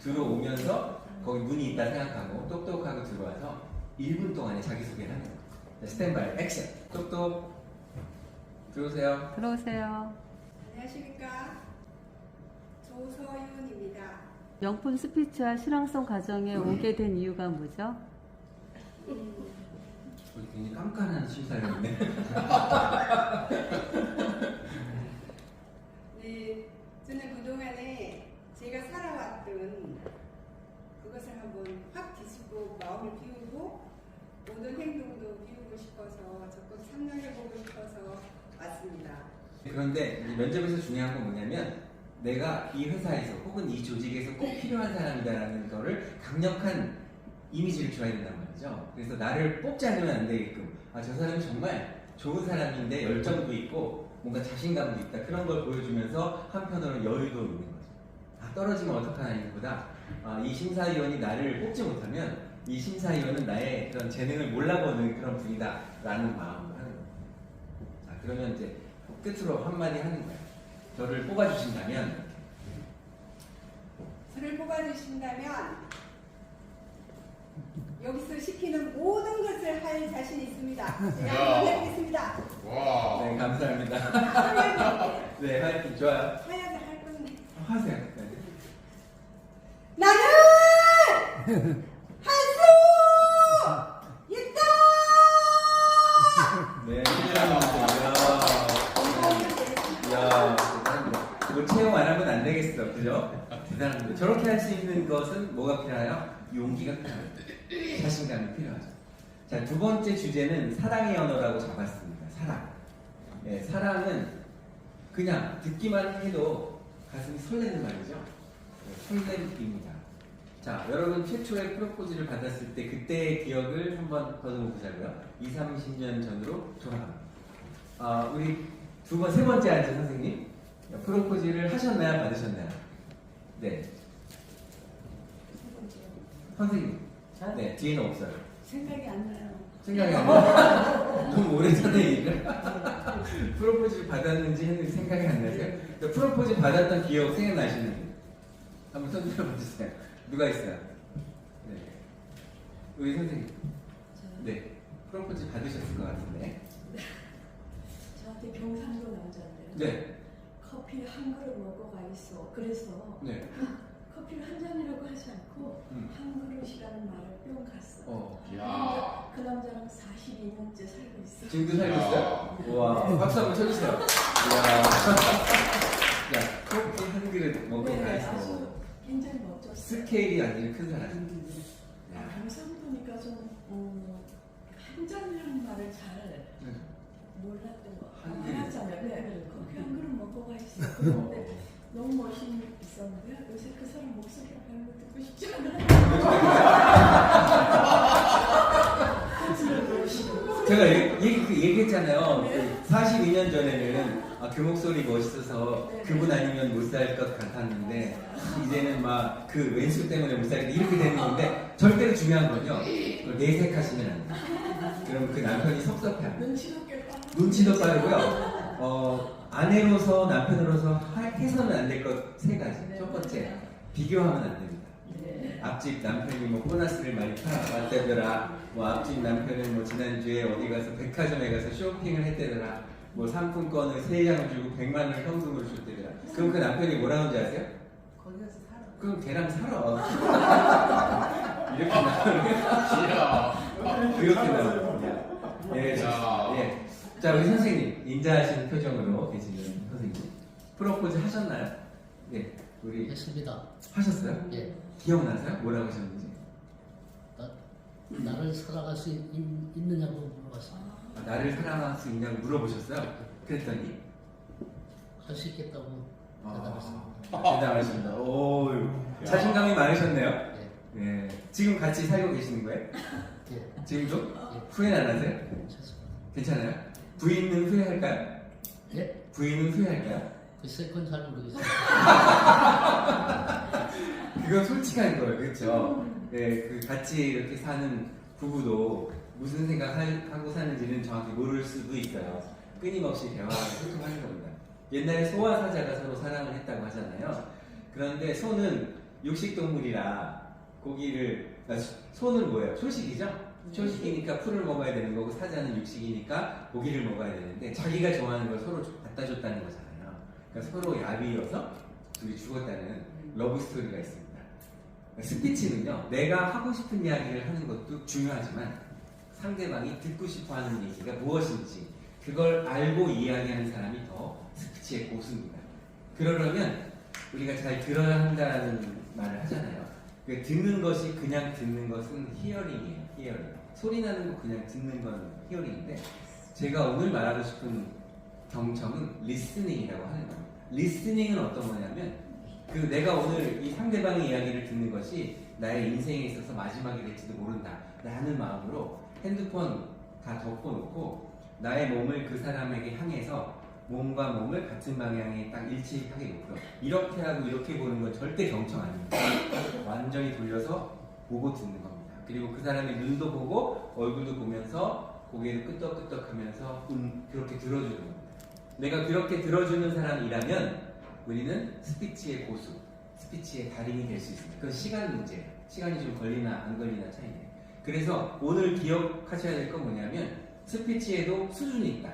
들어오면서 거기 문이 있다 생각하고 똑똑하고 들어와서 1분 동안에 자기소개를 하는 거예요. 스탠바이 액션. 똑똑 들어오세요. 들어오세요. 안녕하십니까. 조서윤입니다. 명품 스피치와 실황성 과정에 오게 된 이유가 뭐죠? 굉장히 깜깜한 심사위원이네. 네, 저는 그동안에 제가 살아왔던 그것을 한번 확 뒤집고 마음을 비우고 모든 행동도 비우고 싶어서 적극 참여해보고 싶어서 왔습니다. 그런데 이제 면접에서 중요한 건 뭐냐면 내가 이 회사에서 혹은 이 조직에서 꼭 필요한 사람이다라는 거를 강력한 이미지를 줘야 된단 말이죠. 그래서 나를 뽑지 않으면 안 되게끔 저 사람이 정말 좋은 사람인데 열정도 있고 뭔가 자신감도 있다 그런 걸 보여주면서 한편으로는 여유도 있는 거죠. 떨어지면 어떡하나니보다 이 심사위원이 나를 뽑지 못하면 이 심사위원은 나의 그런 재능을 몰라보는 그런 분이다 라는 마음으로 하는 거예요. 자, 그러면 이제 끝으로 한마디 하는 거예요. 저를 뽑아주신다면 저를 뽑아주신다면 여기서 시키는 모든 것을 할 자신 있습니다. 제가 한번 해보겠습니다. 와. 네, 감사합니다. 하야게 네, 하여튼 좋아요. 하야게 할 건데 하세요. 네. 나는 할 수 있다. 네, 이야, 이거 채용 안 하면 안 되겠어, 그죠? 대단합니다. 저렇게 할 수 있는 것은 뭐가 필요해요? 용기가 필요합니다. 자신감이 필요하죠. 자, 두 번째 주제는 사랑의 언어라고 잡았습니다. 사랑. 네, 사랑은 그냥 듣기만 해도 가슴이 설레는 말이죠. 네, 설렘입니다. 자, 여러분 최초의 프로포즈를 받았을 때 그때의 기억을 한번 더듬어 보자고요. 20, 30년 전으로 돌아갑니다. 우리 세 번째 앉은 선생님, 프로포즈를 하셨나요? 받으셨나요? 네. 선생님. 네, 뒤에는 없어요. 생각이 안 나요. 생각이 안 나요? 너무 오래전에 일을 프로포즈를 받았는지 했는지 생각이 안 나세요? 프로포즈 받았던 기억 생각나시는 분? 한번 손 들어보세요. 누가 있어요? 네. 우리 선생님. 네. 프로포즈 받으셨을 것 같은데. 저한테 경상도 남자인데요. 네. 커피 한 그릇 먹고 가 있어. 그래서 네. 커피 커피를 한 잔이라고 하지 않고 한 그릇이라는 말을 뿅 갔어. 야. 그 남자랑 42년째 살고 있어. 지금도 살고 있어요? 우와, 박수 한번 쳐주세요. 이야. 야, 커피 한 그릇 먹고 네, 가있어. 아주 굉장히 멋졌어. 스케일이 완전히 큰 사람. 야. 항상 보니까 좀 한 잔이라는 말을 잘 몰랐던 거. 한 그릇. 하자면 커피 한 그릇 먹고 가 있어. 그런데 너무 멋있는 있었는데 요새 그 사람 목소리가 별로 듣고 싶지 않아. 제가 얘기했잖아요. 42년 전에는 그 목소리 멋있어서 그분 아니면 못 살 것 같았는데 이제는 막 그 왼수 때문에 못 살겠다 이렇게 되는 건데 절대로 중요한 건요. 그걸 내색하시면 안 돼요. 그럼 그 남편이 섭섭해요. 눈치도 꽤 빠르고. 눈치도 빠르고요. 아내로서 남편으로서 해서는 안 될 것 세 가지. 첫 번째, 비교하면 안 됩니다. 앞집 남편이 뭐 보너스를 많이 받았대더라. 뭐 앞집 남편은 뭐 지난주에 어디 가서 백화점에 가서 쇼핑을 했대더라. 뭐 상품권을 3장을 주고 100만 원을 현금으로 줬대더라. 그럼 그 남편이 뭐라는지 아세요? 거기서 살아. 그럼 걔랑 살아. 이렇게 나와요. 이렇게 나와요. 예, 좋습니다. 예. 자, 우리 선생님, 인자하신 표정으로 계시는 선생님. 프로포즈 하셨나요? 네, 우리 했습니다. 하셨어요? 예. 기억나세요? 뭐라고 하셨는지? 나를 사랑할 수 있느냐고 물어봤습니다. 나를 사랑할 수 있냐고 물어보셨어요? 그랬더니 할 수 있겠다고 대답했습니다. 대단하십니다. 오, 자신감이 많으셨네요. 예. 예. 지금 같이 살고 계시는 거예요? 예. 지금도? 후회는 안 하세요? 좋습니다. 괜찮아요? 부인은 후회할까요? 예? 부인은 후회할까요? 글쎄 그건 잘 모르겠어요. 그건 솔직한 거예요, 그렇죠? 예, 그 같이 이렇게 사는 부부도 무슨 생각하고 사는지는 정확히 모를 수도 있어요. 끊임없이 대화하고 소통하는 겁니다. 옛날에 소와 사자가 서로 사랑을 했다고 하잖아요. 그런데 소는 육식동물이라 고기를, 소는 뭐예요? 초식이죠? 초식이니까 풀을 먹어야 되는 거고 사자는 육식이니까 고기를 먹어야 되는데 자기가 좋아하는 걸 서로 갖다 줬다는 거잖아요. 그러니까 서로 야비어서 둘이 죽었다는 러브 스토리가 있습니다. 스피치는요, 내가 하고 싶은 이야기를 하는 것도 중요하지만 상대방이 듣고 싶어 하는 얘기가 무엇인지 그걸 알고 이야기하는 사람이 더 스피치의 고수입니다. 그러려면 우리가 잘 들어야 한다는 말을 하잖아요. 듣는 것이 그냥 듣는 것은 히어링이에요. 히어링. 소리 나는 거 그냥 듣는 건 히어링인데 제가 오늘 말하고 싶은 경청은 리스닝이라고 하는 겁니다. 리스닝은 어떤 거냐면 내가 오늘 이 상대방의 이야기를 듣는 것이 나의 인생에 있어서 마지막이 될지도 모른다 라는 마음으로 핸드폰 다 덮어놓고 나의 몸을 그 사람에게 향해서 몸과 몸을 같은 방향에 딱 일치하게 놓고요. 이렇게 하고 이렇게 보는 건 절대 경청 아닙니다. 완전히 돌려서 보고 듣는 겁니다. 그리고 그 사람의 눈도 보고 얼굴도 보면서 고개도 끄덕끄덕하면서 그렇게 들어주는 겁니다. 내가 그렇게 들어주는 사람이라면 우리는 스피치의 고수, 스피치의 달인이 될 수 있습니다. 그건 시간 문제예요. 시간이 좀 걸리나 안 걸리나 차이네요. 그래서 오늘 기억하셔야 될 건 뭐냐면 스피치에도 수준이 있다.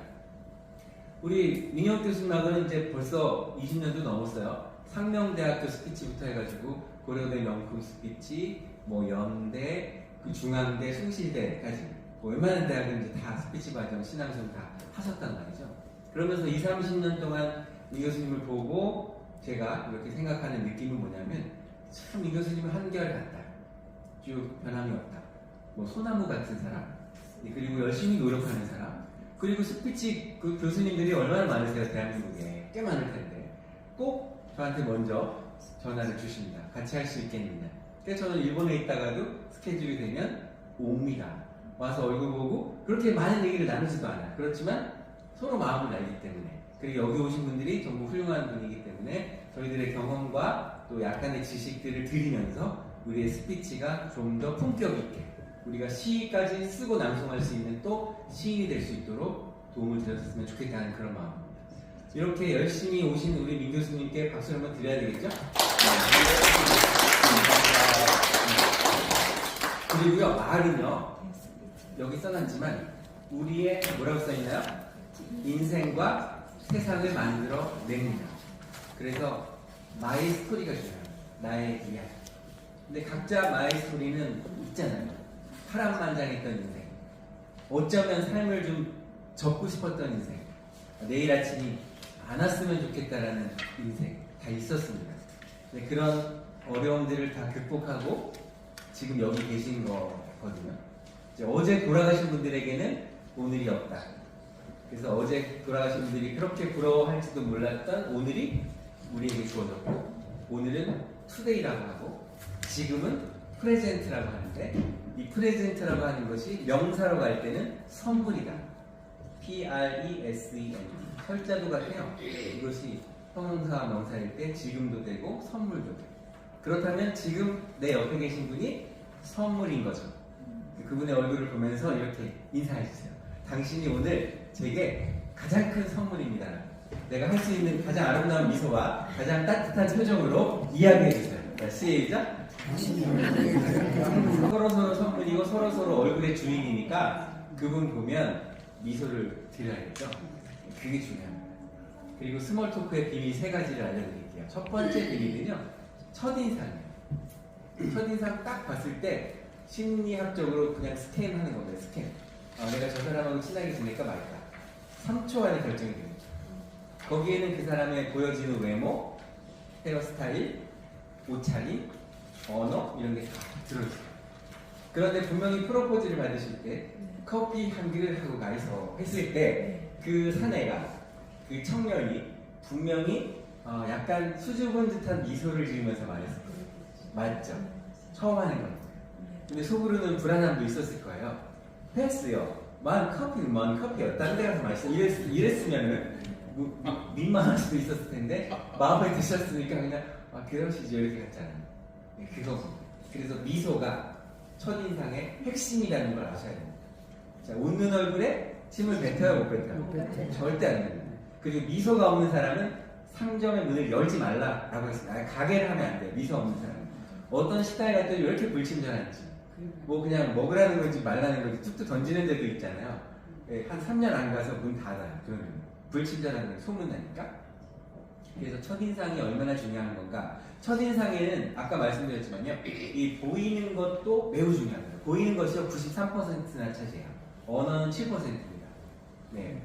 우리 민혁 교수님하고는 이제 벌써 20년도 넘었어요. 상명대학교 스피치부터 해가지고 고려대 명품 스피치, 뭐 연대, 그 중앙대, 숭실대까지 웬만한 대학은 이제 다 스피치 과정, 신앙수업 다 하셨단 말이죠. 그러면서 20, 30년 동안 이 교수님을 보고 제가 이렇게 생각하는 느낌은 뭐냐면 참 이 교수님은 한결같다. 쭉 변함이 없다. 뭐 소나무 같은 사람, 그리고 열심히 노력하는 사람, 그리고 스피치 그 교수님들이 얼마나 많으세요? 대한민국에 꽤 많을 텐데 꼭 저한테 먼저 전화를 주십니다. 같이 할 수 있겠느냐. 그래서 저는 일본에 있다가도 스케줄이 되면 옵니다. 와서 얼굴 보고 그렇게 많은 얘기를 나누지도 않아요. 그렇지만 서로 마음을 알기 때문에, 그리고 여기 오신 분들이 전부 훌륭한 분이기 때문에 저희들의 경험과 또 약간의 지식들을 드리면서 우리의 스피치가 좀 더 품격 있게 우리가 시까지 쓰고 낭송할 수 있는 또 시인이 될 수 있도록 도움을 드렸으면 좋겠다는 그런 마음입니다. 이렇게 열심히 오신 우리 민 교수님께 박수를 한번 드려야 되겠죠? 그리고요, 말은요, 여기 써놨지만 우리의 뭐라고 써있나요? 인생과 세상을 만들어 냅니다. 그래서 마이 스토리가 중요합니다. 나의 이야기. 근데 각자 마의 스토리는 있잖아요. 파란만장했던 인생, 어쩌면 삶을 좀 접고 싶었던 인생, 내일 아침이 안 왔으면 좋겠다라는 인생 다 있었습니다. 근데 그런 어려움들을 다 극복하고 지금 여기 계신 거거든요. 이제 어제 돌아가신 분들에게는 오늘이 없다. 그래서 어제 돌아가신 분들이 그렇게 부러워할지도 몰랐던 오늘이 우리에게 주어졌고, 오늘은 투데이라고 하고 지금은 프레젠트라고 하는데, 이 프레젠트라고 하는 것이 명사로 갈 때는 선물이다. P-R-E-S-E-N-T. 철자도 같아요. 이것이 형용사와 명사일 때 지금도 되고 선물도 되고. 그렇다면 지금 내 옆에 계신 분이 선물인 거죠. 그분의 얼굴을 보면서 이렇게 인사해 주세요. 당신이 오늘 제게 가장 큰 선물입니다. 내가 할 수 있는 가장 아름다운 미소와 가장 따뜻한 표정으로 이야기해 주세요. 자, 시작. 서로서로 선물이고 서로서로 얼굴의 주인이니까 그분 보면 미소를 드려야겠죠. 그게 중요합니다. 그리고 스몰 토크의 비밀 3가지를 알려드릴게요. 첫 번째 비밀은요, 첫인상이에요. 첫인상 딱 봤을 때 심리학적으로 그냥 스캔하는 겁니다. 스캔. 내가 저 사람하고 친하게 지낼까 말까. 3초 안에 결정이 됩니다. 거기에는 그 사람의 보여지는 외모, 헤어스타일, 옷차림, 언어 이런 게 다 들어있어요. 그런데 분명히 프로포즈를 받으실 때 커피 한 그릇 하고 가서 했을 때 그 사내가, 그 청년이 분명히 약간 수줍은 듯한 미소를 지으면서 말했을 거예요. 맞죠? 처음 하는 거니까. 근데 속으로는 불안함도 있었을 거예요. 패스요. 만 커피요. 다른 데 가서 마시죠. 이랬으면은 민망할 수도 있었을 텐데 마음에 드셨으니까 그냥 그러시죠 이렇게 갔잖아요. 그거. 그래서 미소가 첫인상의 핵심이라는 걸 아셔야 됩니다. 자, 웃는 얼굴에 침을 뱉어요, 못 뱉어요? 절대 안 됩니다. 그리고 미소가 없는 사람은 상점의 문을 열지 말라라고 했습니다. 가게를 하면 안 돼요. 미소 없는 사람은. 어떤 식당에 갔더니 왜 이렇게 불친절한지, 뭐 그냥 먹으라는 건지 말라는 건지 툭툭 던지는 데도 있잖아요. 한 3년 안 가서 문 닫아요. 그러면 불친절한 걸 소문나니까. 그래서 첫인상이 얼마나 중요한 건가. 첫인상에는 아까 말씀드렸지만요, 이 보이는 것도 매우 중요합니다. 보이는 것이요 93%나 차지해요. 언어는 7%입니다. 네,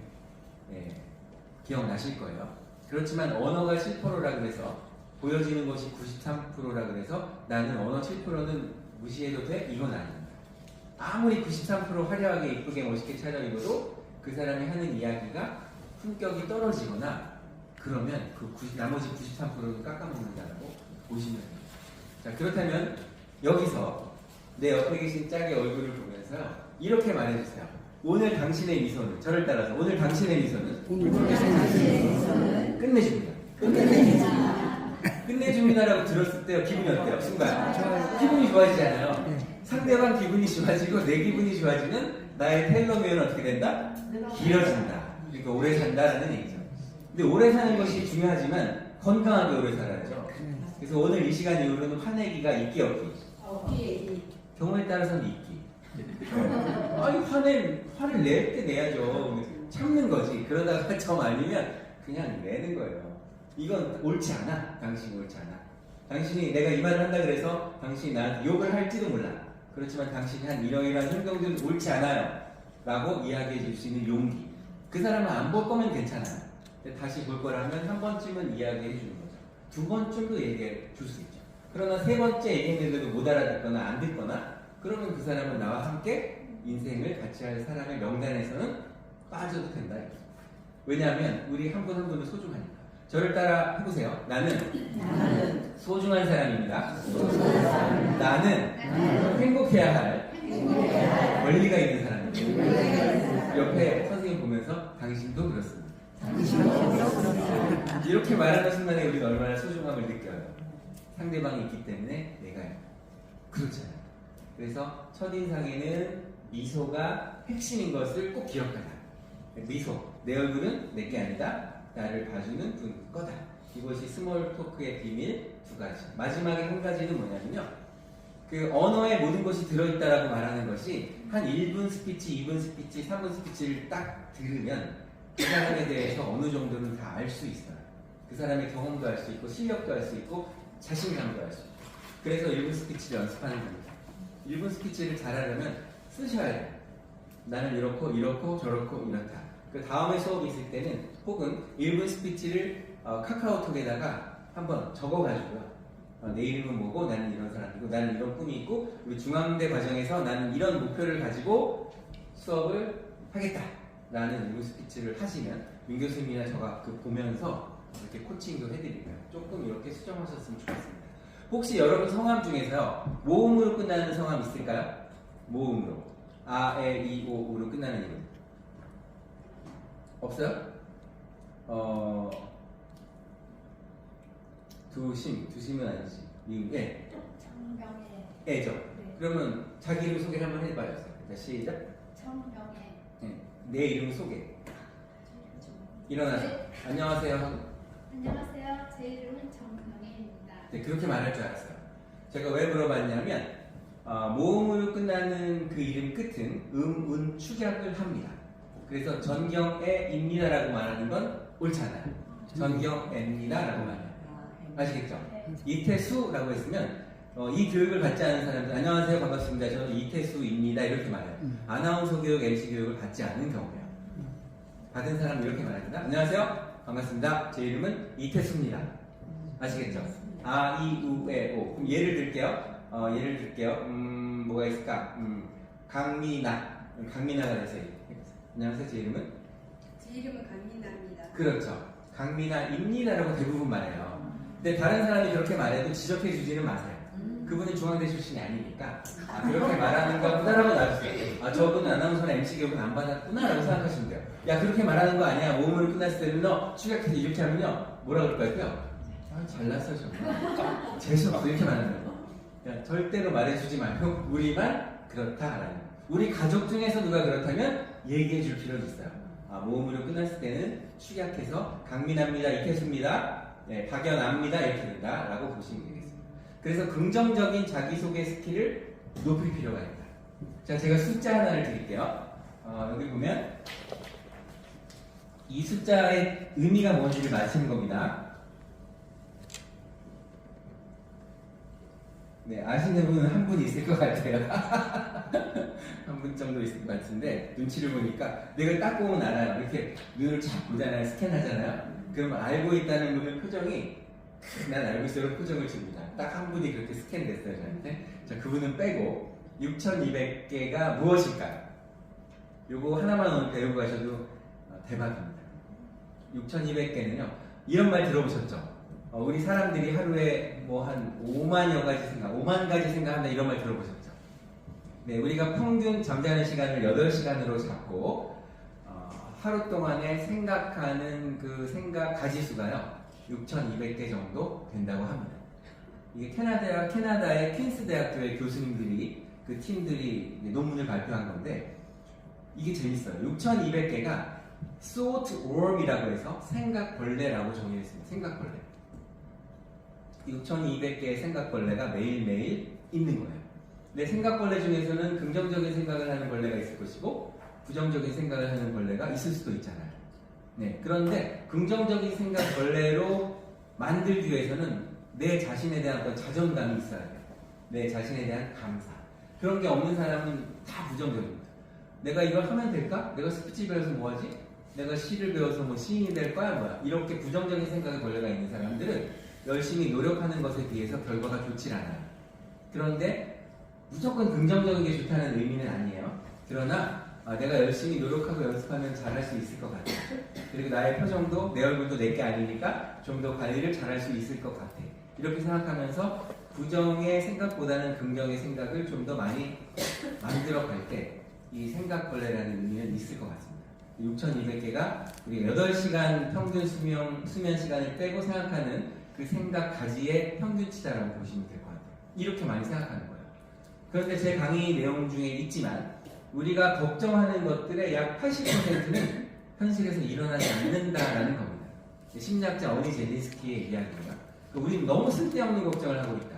기억나실 거예요. 그렇지만 언어가 7%라 그래서 보여지는 것이 93%라 그래서 나는 언어 7%는 무시해도 돼? 이건 아닙니다. 아무리 93% 화려하게 이쁘게 멋있게 차려입어도 그 사람이 하는 이야기가 품격이 떨어지거나 그러면 나머지 93%는 깎아먹는다고 보시면 됩니다. 자, 그렇다면 여기서 내 옆에 계신 짝의 얼굴을 보면서요, 이렇게 말해주세요. 오늘 당신의 미소는, 저를 따라서 오늘 당신의 미소는 끝내줍니다. 끝내줍니다라고 들었을 때 기분이 어때요? 순간 기분이 좋아지잖아요. 상대방 기분이 좋아지고 내 기분이 좋아지면 나의 텔로미어는 어떻게 된다? 길어진다. 그러니까 오래 산다라는 얘기죠. 근데 오래 사는 것이 중요하지만 건강하게 오래 살아야죠. 그래서 오늘 이 시간 이후로는 화내기가 있기 없기. 경우에 따라서는 있기. 아니 화를 낼 때 내야죠. 참는 거지. 그러다가 정 아니면 그냥 내는 거예요. 이건 옳지 않아. 당신이 옳지 않아. 당신이 내가 이 말을 한다 그래서 당신이 나한테 욕을 할지도 몰라. 그렇지만 당신이 한 이러이러한 행동들은 옳지 않아요 라고 이야기해 줄 수 있는 용기. 그 사람은 안 볼 거면 괜찮아요. 근데 다시 볼 거라면 한 번쯤은 이야기해 주는 거죠. 두 번쯤도 얘기해 줄 수 있죠. 그러나 세 번째 얘기했는데도 못 알아듣거나 안 듣거나 그러면 그 사람은 나와 함께 인생을 같이 할 사람의 명단에서는 빠져도 된다. 왜냐하면 우리 한 분 한 분은 소중하니까. 저를 따라 해보세요. 나는 소중한 사람입니다. 나는 행복해야 할 권리가 있는 사람입니다. 옆에 선생님 보면서 당신도 그렇습니다. 이렇게 말하는 순간에 우리가 얼마나 소중함을 느껴요. 상대방이 있기 때문에 내가 그렇잖아요. 그래서 첫인상에는 미소가 핵심인 것을 꼭 기억하라. 미소, 내 얼굴은 내게 아니다. 나를 봐주는 분 거다. 이것이 스몰 토크의 비밀 2가지. 마지막에 한 가지는 뭐냐면요, 그 언어에 모든 것이 들어있다라고 말하는 것이 한 1분 스피치, 2분 스피치, 3분 스피치를 딱 들으면 그 사람에 대해서 어느 정도는 다 알 수 있어요. 그 사람의 경험도 알 수 있고 실력도 알 수 있고 자신감도 할 수 있고. 그래서 1분 스피치를 연습하는 겁니다. 1분 스피치를 잘하려면 쓰셔야 돼요. 나는 이렇고 저렇고 이렇다. 그 다음에 수업이 있을 때는 혹은 1분 스피치를 카카오톡에다가 한번 적어가지고요. 내 이름은 뭐고 나는 이런 사람이고 나는 이런 꿈이 있고 우리 중앙대 과정에서 나는 이런 목표를 가지고 수업을 하겠다라는 1분 스피치를 하시면 민 교수님이나 저가 그 보면서 이렇게 코칭도 해드리고요. 조금 이렇게 수정하셨으면 좋겠습니다. 혹시 여러분 성함 중에서 모음으로 끝나는 성함 있을까요? 모음으로 아, 에, 이, 오로 끝나는 이름 없어요? 두심은 아니지. 예. 정명애. 애죠. 네. 그러면 자기 이름 소개를 한번 해봐요. 자, 시작. 정명애. 예. 내 이름 소개. 일어나서 안녕하세요 하고. 안녕하세요. 제 이름은 정명애입니다. 네, 그렇게 말할 줄 알았어요. 제가 왜 물어봤냐면 모음으로 끝나는 그 이름 끝은 은 축약을 합니다. 그래서 전경애입니다라고 말하는 건 옳잖아요. 전경애입니다라고 말해요. 아시겠죠? 네. 이태수라고 했으면 이 교육을 받지 않은 사람들 안녕하세요 반갑습니다. 저는 이태수입니다 이렇게 말해요. 아나운서 교육, MC 교육을 받지 않은 경우에요. 받은 사람은 이렇게 말합니다. 안녕하세요 반갑습니다. 제 이름은 이태수입니다. 아시겠죠? 아, 이, 우, 에, 오. 그럼 예를 들게요. 뭐가 있을까? 강미나가 돼서 안녕하세요. 제 이름은? 제 이름은 강민아입니다. 그렇죠. 강미나입니다라고 대부분 말해요. 근데 다른 사람이 그렇게 말해도 지적해 주지는 마세요. 그분은 중앙대 출신이 아니니까 그렇게 말하는 거구나라고 놔주세요. 저분은 아나운서나 MC 교육은 안 받았구나라고 생각하시면 돼요. 야 그렇게 말하는 거 아니야. 모음으로 끝났을 때는 너 축약해서 이렇게 하면요 뭐라 그럴까요? 잘났어 정말. 재수없어 이렇게 말하는 거예요. 야, 절대로 말해주지 말고 우리만 그렇다라는 거예요. 우리 가족 중에서 누가 그렇다면 얘기해 줄 필요는 있어요. 모음으로 끝났을 때는 축약해서 강민아입니다, 이태수입니다, 네, 박연아입니다 이렇게 된다라고 보시면 되겠습니다. 그래서 긍정적인 자기소개 스킬을 높일 필요가 있다. 자, 제가 숫자 하나를 드릴게요. 여기 보면 이 숫자의 의미가 뭔지를 맞히는 겁니다. 네, 아시는 분은 한 분 있을 것 같아요. 한 분 정도 있을 것 같은데 눈치를 보니까 내가 딱 보면 알아요. 이렇게 눈을 쫙 보잖아요. 스캔하잖아요. 그러면 알고 있다는 분의 표정이 난 알고 있어요 표정을 줍니다. 딱 한 분이 그렇게 스캔됐어요 저한테. 자, 그분은 빼고 6,200개가 무엇일까요? 요거 하나만 오늘 배우고 가셔도 대박입니다. 6,200개는요 이런 말 들어보셨죠? 우리 사람들이 하루에 뭐 한 5만여 가지 생각, 5만 가지 생각한다 이런 말 들어보셨죠? 네, 우리가 평균 잠자는 시간을 8시간으로 잡고 하루 동안에 생각하는 그 생각 가지수가요 6,200개 정도 된다고 합니다. 이게 캐나다의 퀸스 대학교의 교수님들이 그 팀들이 논문을 발표한 건데 이게 재밌어요. 6,200개가 thought worm이라고 해서 생각벌레라고 정의했습니다. 생각벌레. 6,200개의 생각벌레가 매일매일 있는 거예요. 근데 생각벌레 중에서는 긍정적인 생각을 하는 벌레가 있을 것이고 부정적인 생각을 하는 벌레가 있을 수도 있잖아요. 네, 그런데 긍정적인 생각벌레로 만들기 위해서는 내 자신에 대한 어떤 자존감이 있어야 돼요. 내 자신에 대한 감사. 그런 게 없는 사람은 다 부정적입니다. 내가 이걸 하면 될까? 내가 스피치 배워서 뭐하지? 내가 시를 배워서 뭐 시인이 될 거야? 뭐야? 이렇게 부정적인 생각의 벌레가 있는 사람들은 열심히 노력하는 것에 비해서 결과가 좋질 않아요. 그런데 무조건 긍정적인 게 좋다는 의미는 아니에요. 그러나 내가 열심히 노력하고 연습하면 잘할 수 있을 것 같아. 그리고 나의 표정도 내 얼굴도 내게 아니니까 좀 더 관리를 잘할 수 있을 것 같아. 이렇게 생각하면서 부정의 생각보다는 긍정의 생각을 좀 더 많이 만들어 갈 때 이 생각벌레라는 의미는 있을 것 같습니다. 6,200개가 우리 8시간 평균 수면 시간을 빼고 생각하는 그 생각 가지의 평균치다라고 보시면 될 것 같아요. 이렇게 많이 생각하는 거예요. 그런데 제 강의 내용 중에 있지만 우리가 걱정하는 것들의 약 80%는 현실에서 일어나지 않는다라는 겁니다. 심리학자 어니 제린스키의 이야기입니다. 우리는 너무 쓸데없는 걱정을 하고 있다.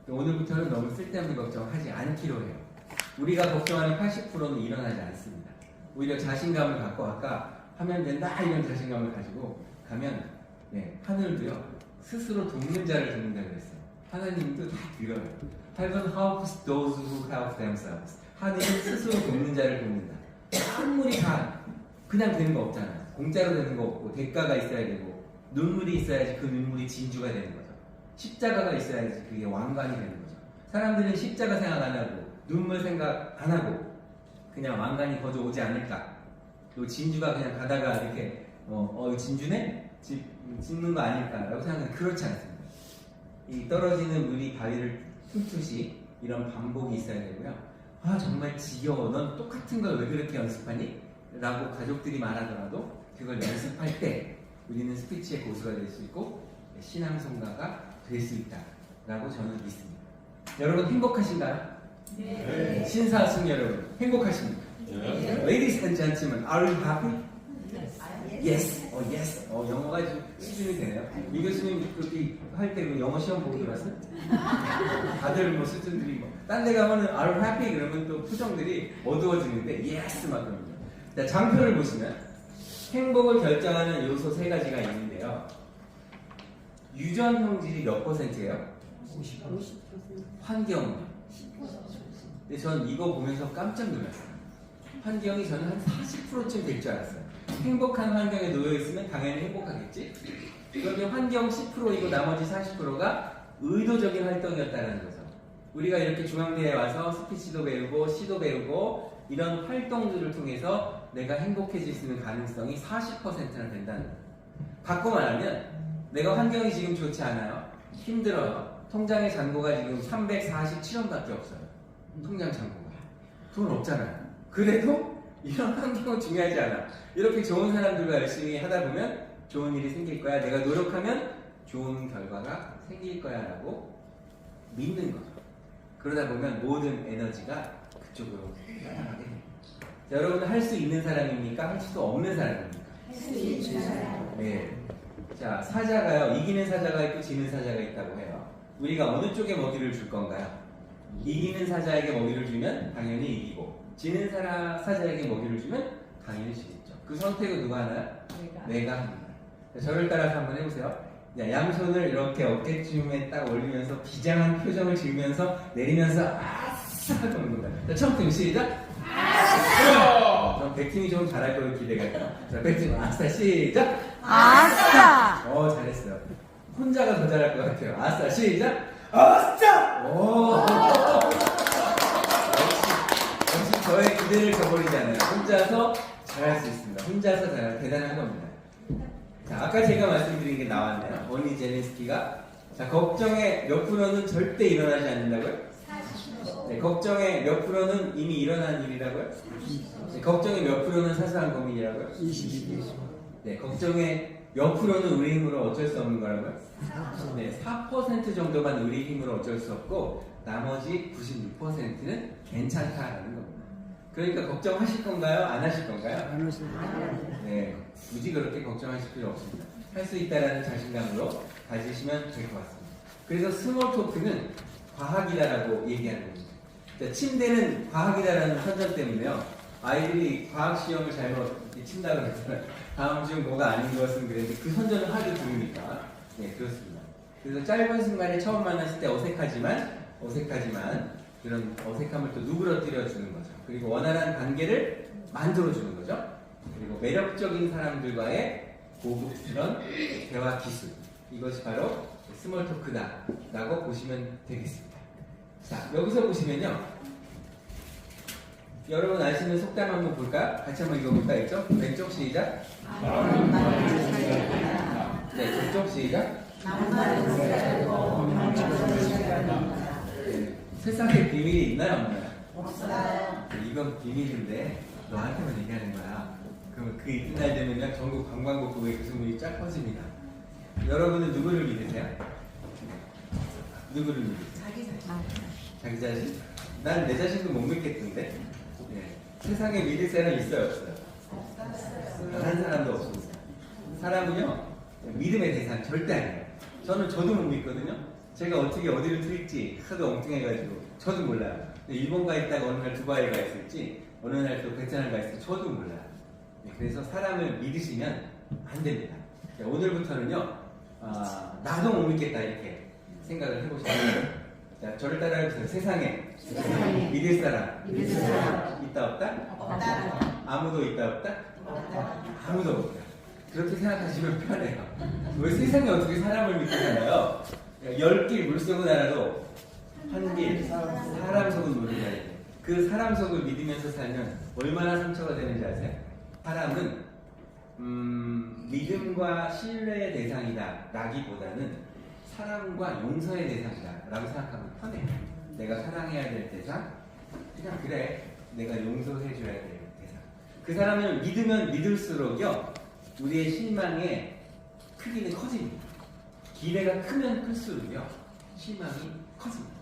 오늘부터는 너무 쓸데없는 걱정을 하지 않기로 해요. 우리가 걱정하는 80%는 일어나지 않습니다. 오히려 자신감을 갖고 아까 하면 된다 이런 자신감을 가지고 가면 하늘도요 스스로 돕는 자를 돕는다 그랬어요. 하나님도 다 들어요. Heaven helps those who help themselves. 하나님은 스스로 돕는 자를 돕는다. 선물이 다 그냥 되는 거 없잖아요. 공짜로 되는 거 없고 대가가 있어야 되고 눈물이 있어야지 그 눈물이 진주가 되는 거죠. 십자가가 있어야지 그게 왕관이 되는 거죠. 사람들은 십자가 생각 안 하고 눈물 생각 안 하고 그냥 왕관이 거저 오지 않을까. 또 진주가 그냥 가다가 이렇게 이거 진주네? 짓는 거 아닐까라고 생각하는 그렇지 않습니다. 이 떨어지는 물이 바위를 틈투시 이런 반복이 있어야 되고요. 아 정말 지겨워. 넌 똑같은 걸 왜 그렇게 연습하니? 라고 가족들이 말하더라도 그걸 연습할 때 우리는 스피치의 고수가 될 수 있고 신앙송가가 될 수 있다라고 저는 믿습니다. 여러분 행복하신가요? 네. 신사숙 여러분 행복하십니까? Ladies and gentlemen, are you happy? Yes. Yes. 영어가 좀 수준이 되네요. 이 교수님 그렇게 할 때 영어 시험 보고 들었어요? 다들 뭐 수준들이 뭐 딴 데 가면은 are you happy? 그러면 또 표정들이 어두워지는데 yes 막 그럽니다. 자, 장표를 보시면 행복을 결정하는 요소 3가지가 있는데요. 유전 형질이 몇 %예요? 50%. 환경이요. 근데 전 이거 보면서 깜짝 놀랐어요. 환경이 저는 한 40%쯤 될 줄 알았어요. 행복한 환경에 놓여 있으면 당연히 행복하겠지? 그러면 환경 10%이고 나머지 40%가 의도적인 활동이었다는 거죠. 우리가 이렇게 중앙대에 와서 스피치도 배우고 시도 배우고 이런 활동들을 통해서 내가 행복해질 수 있는 가능성이 40%나 된다는 거예요. 바꿔 말하면 내가 환경이 지금 좋지 않아요. 힘들어요. 통장의 잔고가 지금 347원밖에 없어요. 통장 잔고가. 돈 없잖아요. 그래도 이런 환경은 중요하지 않아. 이렇게 좋은 사람들과 열심히 하다 보면 좋은 일이 생길 거야. 내가 노력하면 좋은 결과가 생길 거야 라고 믿는 거죠. 그러다 보면 모든 에너지가 그쪽으로 따라가게 됩니다. 자, 여러분은 할 수 있는 사람입니까? 할 수도 없는 사람입니까? 할 수 있는 사람. 네. 자, 사자가요. 이기는 사자가 있고 지는 사자가 있다고 해요. 우리가 어느 쪽에 먹이를 줄 건가요? 이기는 사자에게 먹이를 주면 당연히 이기고 지는 사자에게 먹이를 주면 당연히 지겠죠. 그 선택은 누가 하나요? 내가 합니다. 자, 저를 따라서 한번 해보세요. 자, 양손을 이렇게 어깨쯤에 딱 올리면서 비장한 표정을 지으면서 내리면서 아싸 하고 먹는 거예요. 자, 처음부터 시작. 아싸! 그럼 백팀이 좀 잘할 거로 기대가 돼요. 자, 백팀 아싸 시작. 아싸! 잘했어요. 혼자가 더 잘할 것 같아요. 아싸 시작. 아싸! 역시 저의 기대를 저버리지 않아요. 혼자서 잘할 수 있습니다. 혼자서 잘할 대단한 겁니다. 자, 아까 제가 말씀드린 게 나왔네요. 버니 제렌스키가 자, 걱정의 몇 프로는 절대 일어나지 않는다고요? 40%. 네, 걱정의 몇 프로는 이미 일어난 일이라고요? 네, 걱정의 몇 프로는 사소한 고민이라고요? 22%. 네, 걱정의 몇 프로는 우리 힘으로 어쩔 수 없는 거라고요? 네, 4% 정도만 우리 힘으로 어쩔 수 없고 나머지 96%는 괜찮다라는 겁니다. 그러니까 걱정하실 건가요? 안 하실 건가요? 안 하시는 네, 굳이 그렇게 걱정하실 필요 없습니다. 할 수 있다라는 자신감으로 가지시면 될 것 같습니다. 그래서 스몰 토크는 과학이다라고 얘기하는 겁니다. 자, 침대는 과학이다라는 선전 때문에요. 아이들이 과학 시험을 잘못 친다고 그랬잖아요. 다음 중 뭐가 아닌 것은 그랬는데 그 선전을 하도 들으니까 네, 그렇습니다. 그래서 짧은 순간에 처음 만났을 때 어색하지만 그런 어색함을 또 누그러뜨려 주는 거죠. 그리고 원활한 관계를 만들어 주는 거죠. 그리고 매력적인 사람들과의 고급스러운 대화 기술, 이것이 바로 스몰 토크다라고 보시면 되겠습니다. 자, 여기서 보시면요, 여러분 아시는 속담 한번 볼까요? 같이 한번 읽어볼까 했죠? 왼쪽 시작. 네, 저쪽 시작. 네, 세상에 비밀이 있나요, 없나요? 없어요. 이건 비밀인데 너한테만 얘기하는 거야. 그러면 그 이튿날 되면 전국 관광국에 그 소문이 쫙 퍼집니다. 여러분은 누구를 믿으세요? 누구를 믿으세요? 자기 자신? 난 내 자신도 못 믿겠던데. 네. 세상에 믿을 사람 있어요, 없어요? 한 사람도 없습니다. 사람은요, 믿음의 대상 절대 아니에요. 저도 못 믿거든요. 제가 어떻게 어디를 틀릴지 하도 엉뚱해가지고 저도 몰라요. 일본 가 있다가 어느 날 두바이 가 있을지 어느 날 또 베트남 가 있을지 저도 몰라요. 네, 그래서 사람을 믿으시면 안 됩니다. 자, 오늘부터는요, 나도 못 믿겠다 이렇게 생각을 해보시면 자, 저를 따라해보세요. 세상에 믿을 사람 있다 없다? 아무도 있다 없다? 아무도 없다. 그렇게 생각하시면 편해요. 왜 세상에 어떻게 사람을 믿고 살아요? 10길 물속은 알아도 한 길 사람 속은 모르는 자예요. 그 사람 속을 믿으면서 살면 얼마나 상처가 되는지 아세요? 사람은 믿음과 신뢰의 대상이다 라기보다는 사랑과 용서의 대상이다 라고 생각하면 편해요. 내가 사랑해야 될 대상, 그냥 그래 내가 용서해줘야 될 대상. 그 사람을 믿으면 믿을수록요 우리의 실망의 크기는 커집니다. 기대가 크면 클수록요 실망이 커집니다.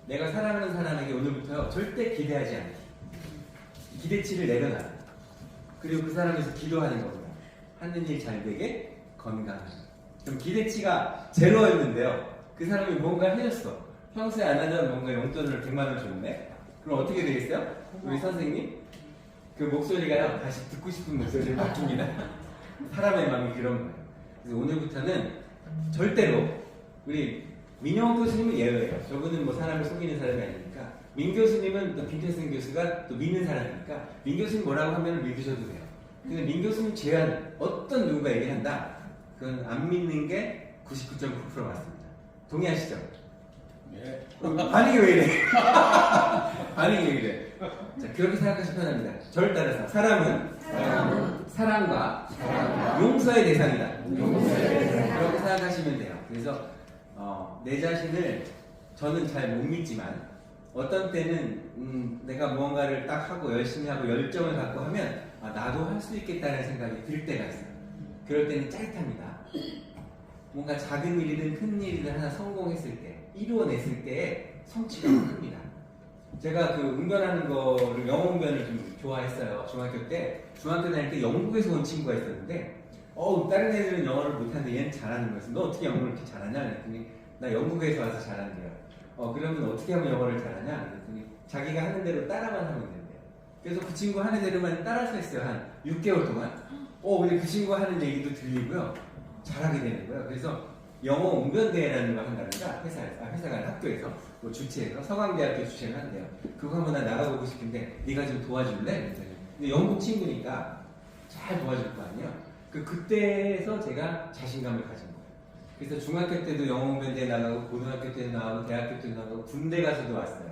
내가 사랑하는 사람에게 오늘부터요 절대 기대하지 않기, 기대치를 내려놔. 그리고 그 사람에서 기도하는 겁니다. 하는 일 잘 되게 건강하게. 그럼 기대치가 제로였는데요 그 사람이 뭔가 해줬어. 평소에 안 하던 뭔가 용돈을 100만 원 줬네. 그럼 어떻게 되겠어요? 우리 선생님 그 목소리가요 다시 듣고 싶은 목소리를 바뀝니다. 사람의 마음이 그런 거예요. 그래서 오늘부터는 절대로 우리 민영 교수님은 예외예요. 저분은 뭐 사람을 속이는 사람이 아니니까. 민 교수님은 또 김태승 교수가 또 믿는 사람이니까 민 교수님 뭐라고 하면 믿으셔도 돼요. 근데 민 교수님 제안 어떤 누군가 얘기한다. 그건 안 믿는 게 99.9% 맞습니다. 동의하시죠? 네. 반응이 왜 이래? 반응이 왜 이래? 자, 그렇게 생각하시면 편합니다. 저를 따라서 사람은 사랑과 용서의 대상이다. 그렇게 생각하시면 돼요. 그래서 내 자신을 저는 잘 못 믿지만 어떤 때는 내가 무언가를 딱 하고 열심히 하고 열정을 갖고 하면 나도 할 수 있겠다는 생각이 들 때가 있어요. 그럴 때는 짜릿합니다. 뭔가 작은 일이든 큰 일이든 하나 성공했을 때, 이루어냈을 때의 성취가 큽니다. 제가 그 응변하는 거를 영어 응변을 좀 좋아했어요. 중학교 다닐 때 영국에서 온 친구가 있었는데 다른 애들은 영어를 못하는데 얘는 잘하는 거였어. 너 어떻게 영어를 이렇게 잘하냐? 그랬더니 나 영국에서 와서 잘한대요. 그러면 어떻게 하면 영어를 잘하냐? 그랬더니 자기가 하는 대로 따라만 하면 된대요. 그래서 그 친구 하는 대로만 따라서 했어요. 한 6개월 동안. 근데 그 친구가 하는 얘기도 들리고요. 잘하게 되는 거예요. 그래서 영어 응변대회라는 걸 한다든가 회사가 아니라 학교에서 뭐 주최해서 서강대학교 주최를 한대요. 그거 한번 나 나가보고 싶은데 네가 좀 도와줄래? 그랬더니 근데 영국 친구니까 잘 도와줄 거 아니에요. 그때에서 제가 자신감을 가진 거예요. 그래서 중학교 때도 영어 응변대회 나가고 고등학교 때도 나가고 대학교 때도 나가고 군대 가서도 왔어요.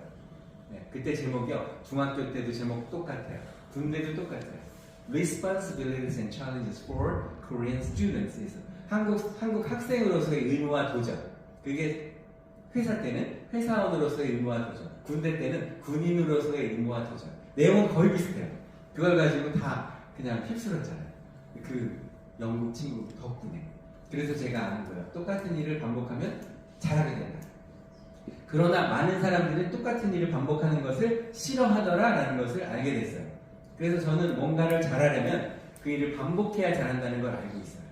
네, 그때 제목이요. 중학교 때도 제목 똑같아요. 군대도 똑같아요. Responsibilities and Challenges for Korean Students. 한국 학생으로서의 의무와 도전. 그게 회사 때는 회사원으로서의 의무와 도전. 군대 때는 군인으로서의 의무와 도전. 내용은 거의 비슷해요. 그걸 가지고 다 그냥 휩쓸었잖아요. 그 영국 친구 덕분에. 그래서 제가 아는 거예요. 똑같은 일을 반복하면 잘하게 된다. 그러나 많은 사람들은 똑같은 일을 반복하는 것을 싫어하더라라는 것을 알게 됐어요. 그래서 저는 뭔가를 잘하려면 그 일을 반복해야 잘한다는 걸 알고 있어요.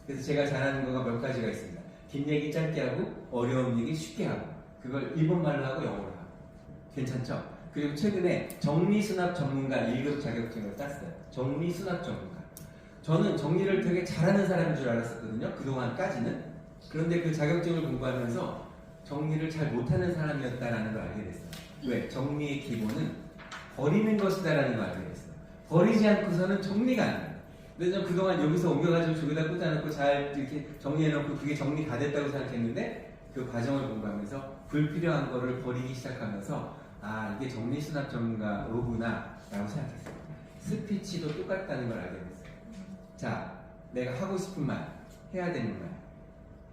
그래서 제가 잘하는 거가 몇 가지가 있습니다. 긴 얘기 짧게 하고 어려운 얘기 쉽게 하고 그걸 일본말로 하고 영어로 하고 괜찮죠? 그리고 최근에 정리수납 전문가 1급 자격증을 땄어요. 정리수납 전문가. 저는 정리를 되게 잘하는 사람인 줄 알았었거든요. 그동안까지는. 그런데 그 자격증을 공부하면서 정리를 잘 못하는 사람이었다는 걸 알게 됐어요. 왜? 정리의 기본은 버리는 것이다라는 걸 알게 됐어요. 버리지 않고서는 정리가 안 돼요. 그래서 저는 그동안 여기서 옮겨가지고 저기다 꽂아놓고 잘 이렇게 정리해놓고 그게 정리 다 됐다고 생각했는데 그 과정을 공부하면서 불필요한 거를 버리기 시작하면서 이게 정리수납 전문가로구나 라고 생각했어요. 스피치도 똑같다는 걸 알게 됐어요. 자, 내가 하고 싶은 말, 해야 되는 말,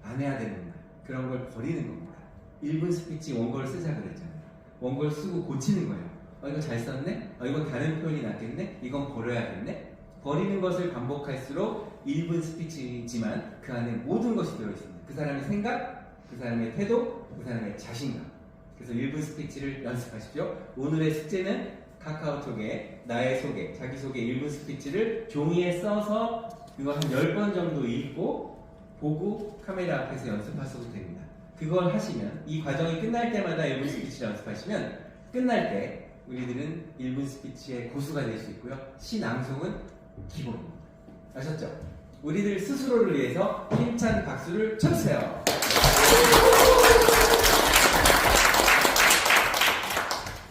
안 해야 되는 말 그런 걸 버리는 겁니다. 1분 스피치 원고를 쓰자 그랬잖아요. 원고를 쓰고 고치는 거예요. 이거 잘 썼네? 이건 다른 표현이 낫겠네? 이건 버려야겠네? 버리는 것을 반복할수록 1분 스피치지만 그 안에 모든 것이 들어있습니다. 그 사람의 생각, 그 사람의 태도, 그 사람의 자신감. 그래서 1분 스피치를 연습하십시오. 오늘의 숙제는 카카오톡에 나의 소개, 자기소개 1분 스피치를 종이에 써서 이거 한 10번 정도 읽고 보고 카메라 앞에서 연습하셔도 됩니다. 그걸 하시면 이 과정이 끝날 때마다 1분 스피치를 연습하시면 끝날 때 우리들은 1분 스피치의 고수가 될 수 있고요. 시낭송은 기본입니다. 아셨죠? 우리들 스스로를 위해서 힘찬 박수를 쳐주세요.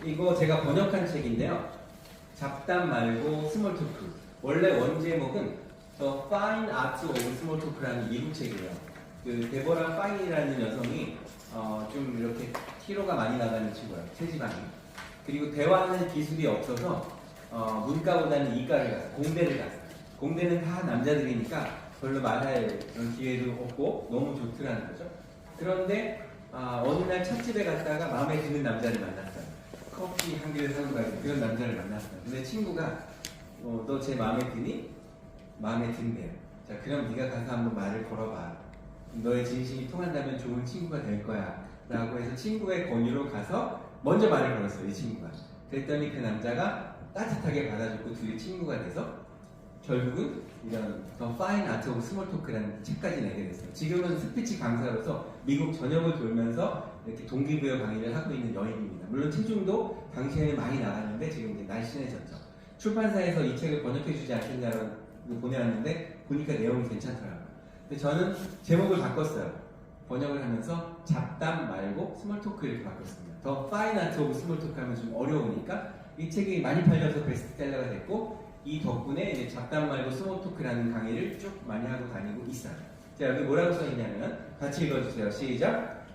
이거 제가 번역한 책인데요. 잡담 말고 스몰 토크. 원래 원제목은 The Fine Art of Small Talk라는 미국 책이에요. 그 데보라 파인이라는 여성이 좀 이렇게 키로가 많이 나가는 친구예요. 체지방이. 그리고 대화하는 기술이 없어서 문과보다는 이과를 갔어요. 공대를 갔어요. 공대는 다 남자들이니까 별로 말할 그런 기회도 없고 너무 좋더라는 거죠. 그런데 어느 날 찻집에 갔다가 마음에 드는 남자를 만났어요. 커피 한 개를 사고 가지고 그런 남자를 만났어요. 근데 친구가 너 제 마음에 드니? 마음에 든대요. 자, 그럼 네가 가서 한번 말을 걸어봐. 너의 진심이 통한다면 좋은 친구가 될 거야. 라고 해서 친구의 권유로 가서 먼저 말을 걸었어요. 이 친구가. 그랬더니 그 남자가 따뜻하게 받아줬고 둘이 친구가 돼서 결국은 이런 The Fine Art of Small Talk라는 책까지 내게 됐어요. 지금은 스피치 강사로서 미국 전역을 돌면서 이렇게 동기부여 강의를 하고 있는 여인입니다. 물론 체중도 당시에는 많이 나갔는데 지금 이제 날씬해졌죠. 출판사에서 이 책을 번역해주지 않겠냐고 보내왔는데 보니까 내용이 괜찮더라고요. 근데 저는 제목을 바꿨어요. 번역을 하면서 잡담 말고 스몰 토크 이렇게 바꿨습니다. 더 파인 아트 오브 스몰 토크 하면 좀 어려우니까 이 책이 많이 팔려서 베스트셀러가 됐고 이 덕분에 이제 잡담 말고 스몰 토크라는 강의를 쭉 많이 하고 다니고 있어요. 자, 여기 뭐라고 써있냐면 같이 읽어주세요. 시작.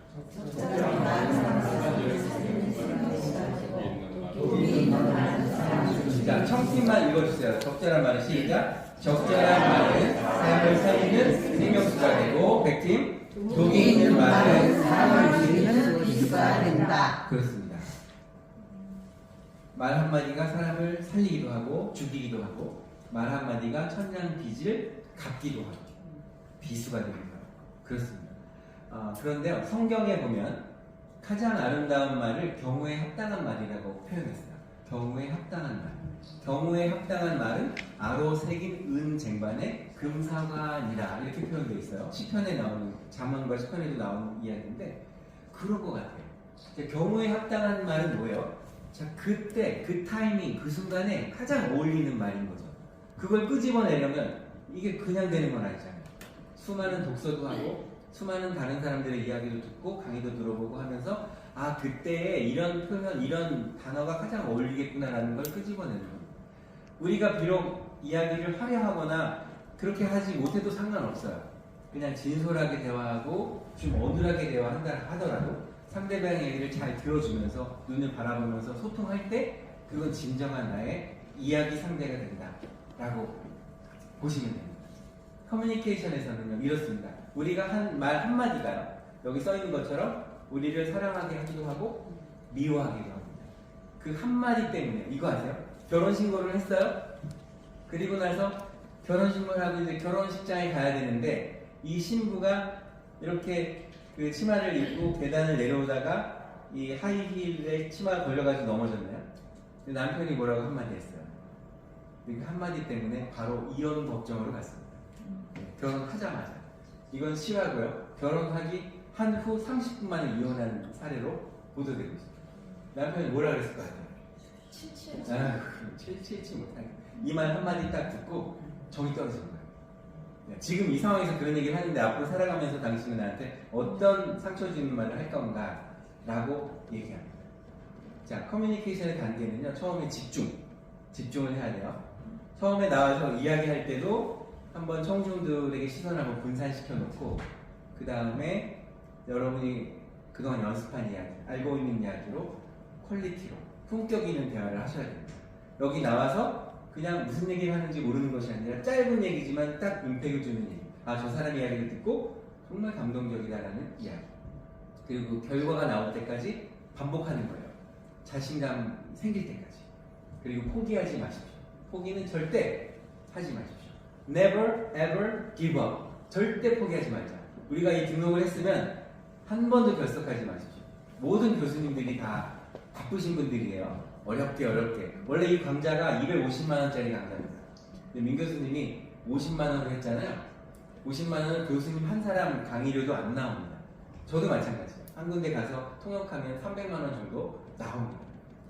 자, 청팀만 읽어주세요. 적절한 말은 시작. 적절한 말은 삶을 살리는 생명수가 되고, 백팀 독이 있는 말은 사람을 죽이는 비수가 된다. 그렇습니다. 말 한마디가 사람을 살리기도 하고 죽이기도 하고 말 한마디가 천냥 빚을 갚기도 하고 비수가 되기도 하고 그렇습니다. 그런데요, 성경에 보면 가장 아름다운 말을 경우에 합당한 말이라고 표현했어요. 경우에 합당한 말. 경우에 합당한 말은 아로 새긴 은 쟁반에 금사과니라 이렇게 표현되어 있어요. 시편에 나오는 잠언과 시편에도 나오는 이야기인데 그럴 것 같아요. 경우에 합당한 말은 뭐예요? 자, 그때 그 타이밍 그 순간에 가장 어울리는 말인 거죠. 그걸 끄집어내려면 이게 그냥 되는 건 아니잖아요. 수많은 독서도 하고 수많은 다른 사람들의 이야기도 듣고 강의도 들어보고 하면서 아, 그때에 이런 표현, 이런 단어가 가장 어울리겠구나라는 걸 끄집어내는 거예요. 우리가 비록 이야기를 화려하거나 그렇게 하지 못해도 상관없어요. 그냥 진솔하게 대화하고 좀 어눌하게 대화한다 하더라도 상대방의 얘기를 잘 들어주면서 눈을 바라보면서 소통할 때 그건 진정한 나의 이야기 상대가 된다라고 보시면 됩니다. 커뮤니케이션에서는요 이렇습니다. 우리가 한 말 한마디가요 여기 써있는 것처럼 우리를 사랑하게 하기도 하고 미워하기도 합니다. 그 한마디 때문에 이거 아세요? 결혼신고를 했어요? 그리고 나서 결혼신고를 하고 이제 결혼식장에 가야 되는데 이 신부가 이렇게 그 치마를 입고 계단을 내려오다가 이 하이힐에 치마가 걸려가지고 넘어졌네요. 남편이 뭐라고 한마디 했어요. 그 한마디 때문에 바로 이혼 법정으로 갔습니다. 결혼하자마자. 이건 실화고요. 결혼하기 한 후 30분 만에 이혼한 사례로 보도되고 있습니다. 남편이 뭐라 그랬을 것 같아요? 칠칠치 못하게. 이 말 한마디 딱 듣고 정이 떨어진 거예요. 지금 이 상황에서 그런 얘기를 하는데 앞으로 살아가면서 당신은 나한테 어떤 상처 주는 말을 할 건가 라고 얘기합니다. 자, 커뮤니케이션의 단계는요 처음에 집중을 해야 돼요. 처음에 나와서 이야기할 때도 한번 청중들에게 시선을 한번 분산시켜 놓고 그 다음에 여러분이 그동안 연습한 이야기, 알고 있는 이야기로 퀄리티로 품격 있는 대화를 하셔야 됩니다. 여기 나와서 그냥 무슨 얘기를 하는지 모르는 것이 아니라 짧은 얘기지만 딱 임팩을 주는 얘기. 아, 저 사람 이야기를 듣고 정말 감동적이다라는 이야기. 그리고 결과가 나올 때까지 반복하는 거예요. 자신감 생길 때까지. 그리고 포기하지 마십시오. 포기는 절대 하지 마십시오. Never ever give up. 절대 포기하지 말자. 우리가 이 등록을 했으면 한 번도 결석하지 마십시오. 모든 교수님들이 다 바쁘신 분들이에요. 어렵게. 원래 이 강좌가 250만원짜리 강좌입니다. 근데 민 교수님이 50만원을 했잖아요. 50만원은 교수님 한 사람 강의료도 안 나옵니다. 저도 마찬가지예요. 한 군데 가서 통역하면 300만원 정도 나옵니다.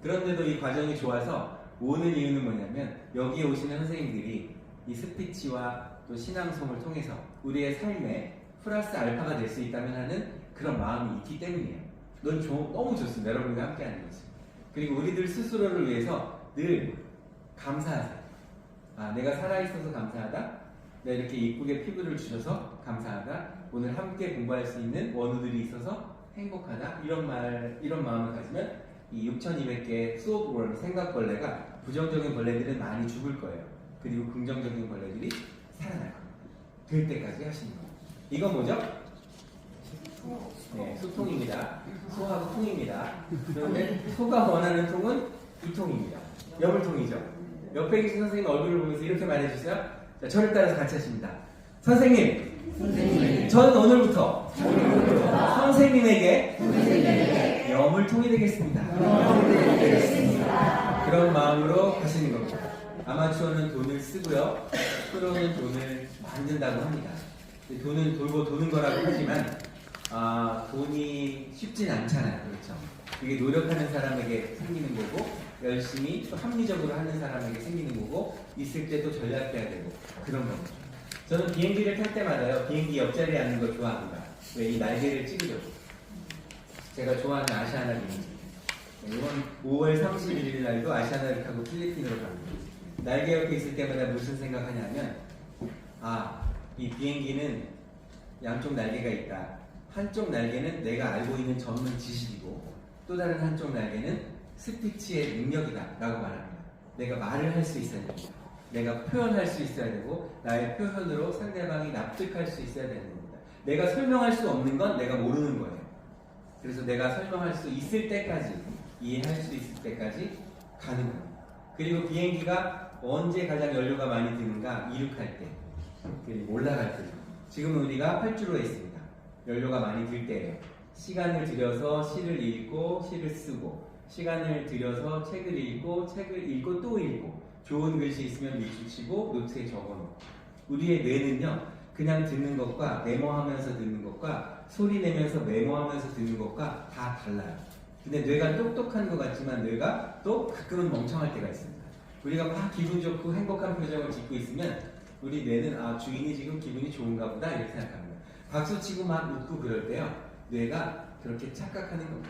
그런데도 이 과정이 좋아서 오는 이유는 뭐냐면 여기에 오시는 선생님들이 이 스피치와 또 또 신앙송을 통해서 우리의 삶에 플러스 알파가 될 수 있다면 하는 그런 마음이 있기 때문이에요. 너무 좋습니다. 여러분과 함께하는 것이. 그리고 우리들 스스로를 위해서 늘 감사하세요. 내가 살아있어서 감사하다. 내가 이렇게 이쁘게 피부를 주셔서 감사하다. 오늘 함께 공부할 수 있는 원우들이 있어서 행복하다. 이런 마음을 가지면 이 6,200개의 수업원 생각벌레가 부정적인 벌레들은 많이 죽을 거예요. 그리고 긍정적인 벌레들이 살아날 겁니다. 될 때까지 하시는 거예요. 이건 뭐죠? 네, 소통입니다. 소하고 통입니다. 그런데 소가 원하는 통은 이 통입니다. 여물통이죠. 옆에 계신 선생님 얼굴을 보면서 이렇게 말해주세요. 자, 저를 따라서 같이 하십니다. 선생님, 저는 오늘부터 선생님에게 여물통이 되겠습니다. 그런 마음으로 하시는 겁니다. 아마추어는 돈을 쓰고요. 프로는 돈을 만든다고 합니다. 돈은 돌고 도는 거라고 하지만 돈이 쉽진 않잖아요. 그렇죠? 이게 노력하는 사람에게 생기는 거고 열심히 또 합리적으로 하는 사람에게 생기는 거고 있을 때도 전략해야 되고 그런 겁니다. 저는 비행기를 탈 때마다요. 비행기 옆자리에 앉는 걸 좋아합니다. 왜? 이 날개를 찍으려고. 제가 좋아하는 아시아나 비행기. 이번 5월 31일 날도 아시아나를 타고 필리핀으로 갑니다. 날개 옆에 있을 때마다 무슨 생각하냐면 이 비행기는 양쪽 날개가 있다. 한쪽 날개는 내가 알고 있는 전문 지식이고 또 다른 한쪽 날개는 스피치의 능력이다 라고 말합니다. 내가 말을 할 수 있어야 됩니다. 내가 표현할 수 있어야 되고 나의 표현으로 상대방이 납득할 수 있어야 되는 겁니다. 내가 설명할 수 없는 건 내가 모르는 거예요. 그래서 내가 설명할 수 있을 때까지 이해할 수 있을 때까지 가는 겁니다. 그리고 비행기가 언제 가장 연료가 많이 드는가? 이륙할 때 그리고 올라갈 때. 지금은 우리가 활주로에 있습니다. 연료가 많이 들 때예요. 시간을 들여서 시를 읽고 시를 쓰고 시간을 들여서 책을 읽고 책을 읽고 또 읽고 좋은 글씨 있으면 밑줄치고 노트에 적어놓고 우리의 뇌는요 그냥 듣는 것과 메모하면서 듣는 것과 소리 내면서 메모하면서 듣는 것과 다 달라요. 근데 뇌가 똑똑한 것 같지만 뇌가 또 가끔은 멍청할 때가 있습니다. 우리가 막 기분 좋고 행복한 표정을 짓고 있으면 우리 뇌는 주인이 지금 기분이 좋은가 보다 이렇게 생각합니다. 박수치고 막 웃고 그럴 때요 뇌가 그렇게 착각하는 겁니다.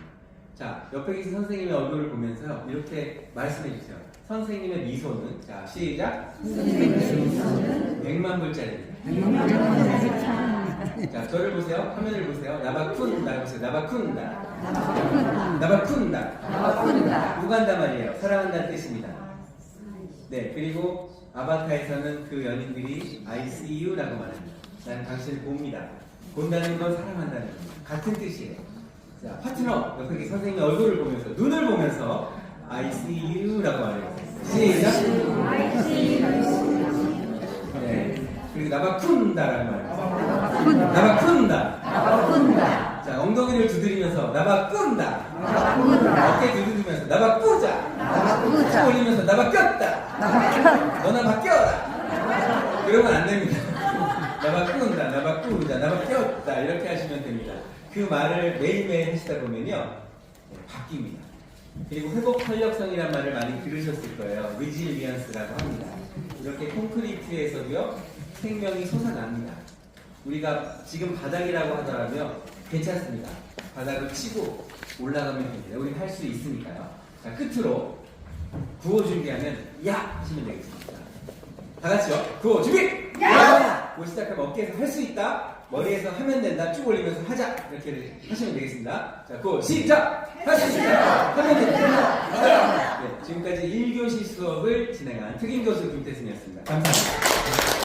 자, 옆에 계신 선생님의 얼굴을 보면서요 이렇게 말씀해 주세요. 선생님의 미소는 자 시작. 선생님의 미소는 100만 불짜리입니다. 100만 불짜리. 자, 저를 보세요. 화면을 보세요. 나바쿤다 보세요. 나바쿤다. 나바쿤다. 누가 한단 말이에요. 사랑한다는 뜻입니다. 네, 그리고 아바타에서는 그 연인들이 I see you라고 말합니다. 나는 당신을 봅니다. 본다는 건 사랑한다는 겁니다. 같은 뜻이에요. 자, 파트너 옆에 계신 선생님의 얼굴을 보면서 눈을 보면서 I see you라고 말해요. 시작. I see you. 네, 그리고 나바쿤다라고 말해요. 나바쿤다. 자, 엉덩이를 두드리면서 나바꾼다. 어깨 두드리면서 나바꾸자. 코 올리면서 나바꼈다. 너나 바뀌어라. 그러면 안 됩니다. 나바꾼다, 나바꾸자, 나바꼈다 이렇게 하시면 됩니다. 그 말을 매일매일 하시다 보면요 바뀝니다. 그리고 회복 탄력성이란 말을 많이 들으셨을 거예요. resilience라고 합니다. 이렇게 콘크리트에서도요 생명이 솟아납니다. 우리가 지금 바닥이라고 하더라도요 괜찮습니다. 바닥을 치고 올라가면 됩니다. 우리 할 수 있으니까요. 자, 끝으로 구호 준비하면 야 하시면 되겠습니다. 다 같이요. 구호 준비. 야! 뭐 시작하면 어깨에서 할 수 있다. 머리에서 하면 된다. 쭉 올리면서 하자. 이렇게 하시면 되겠습니다. 자, 구호 시작. 할 수 있다. 하면 된다. 네, 지금까지 1교시 수업을 진행한 특임교수 김태승이었습니다. 감사합니다.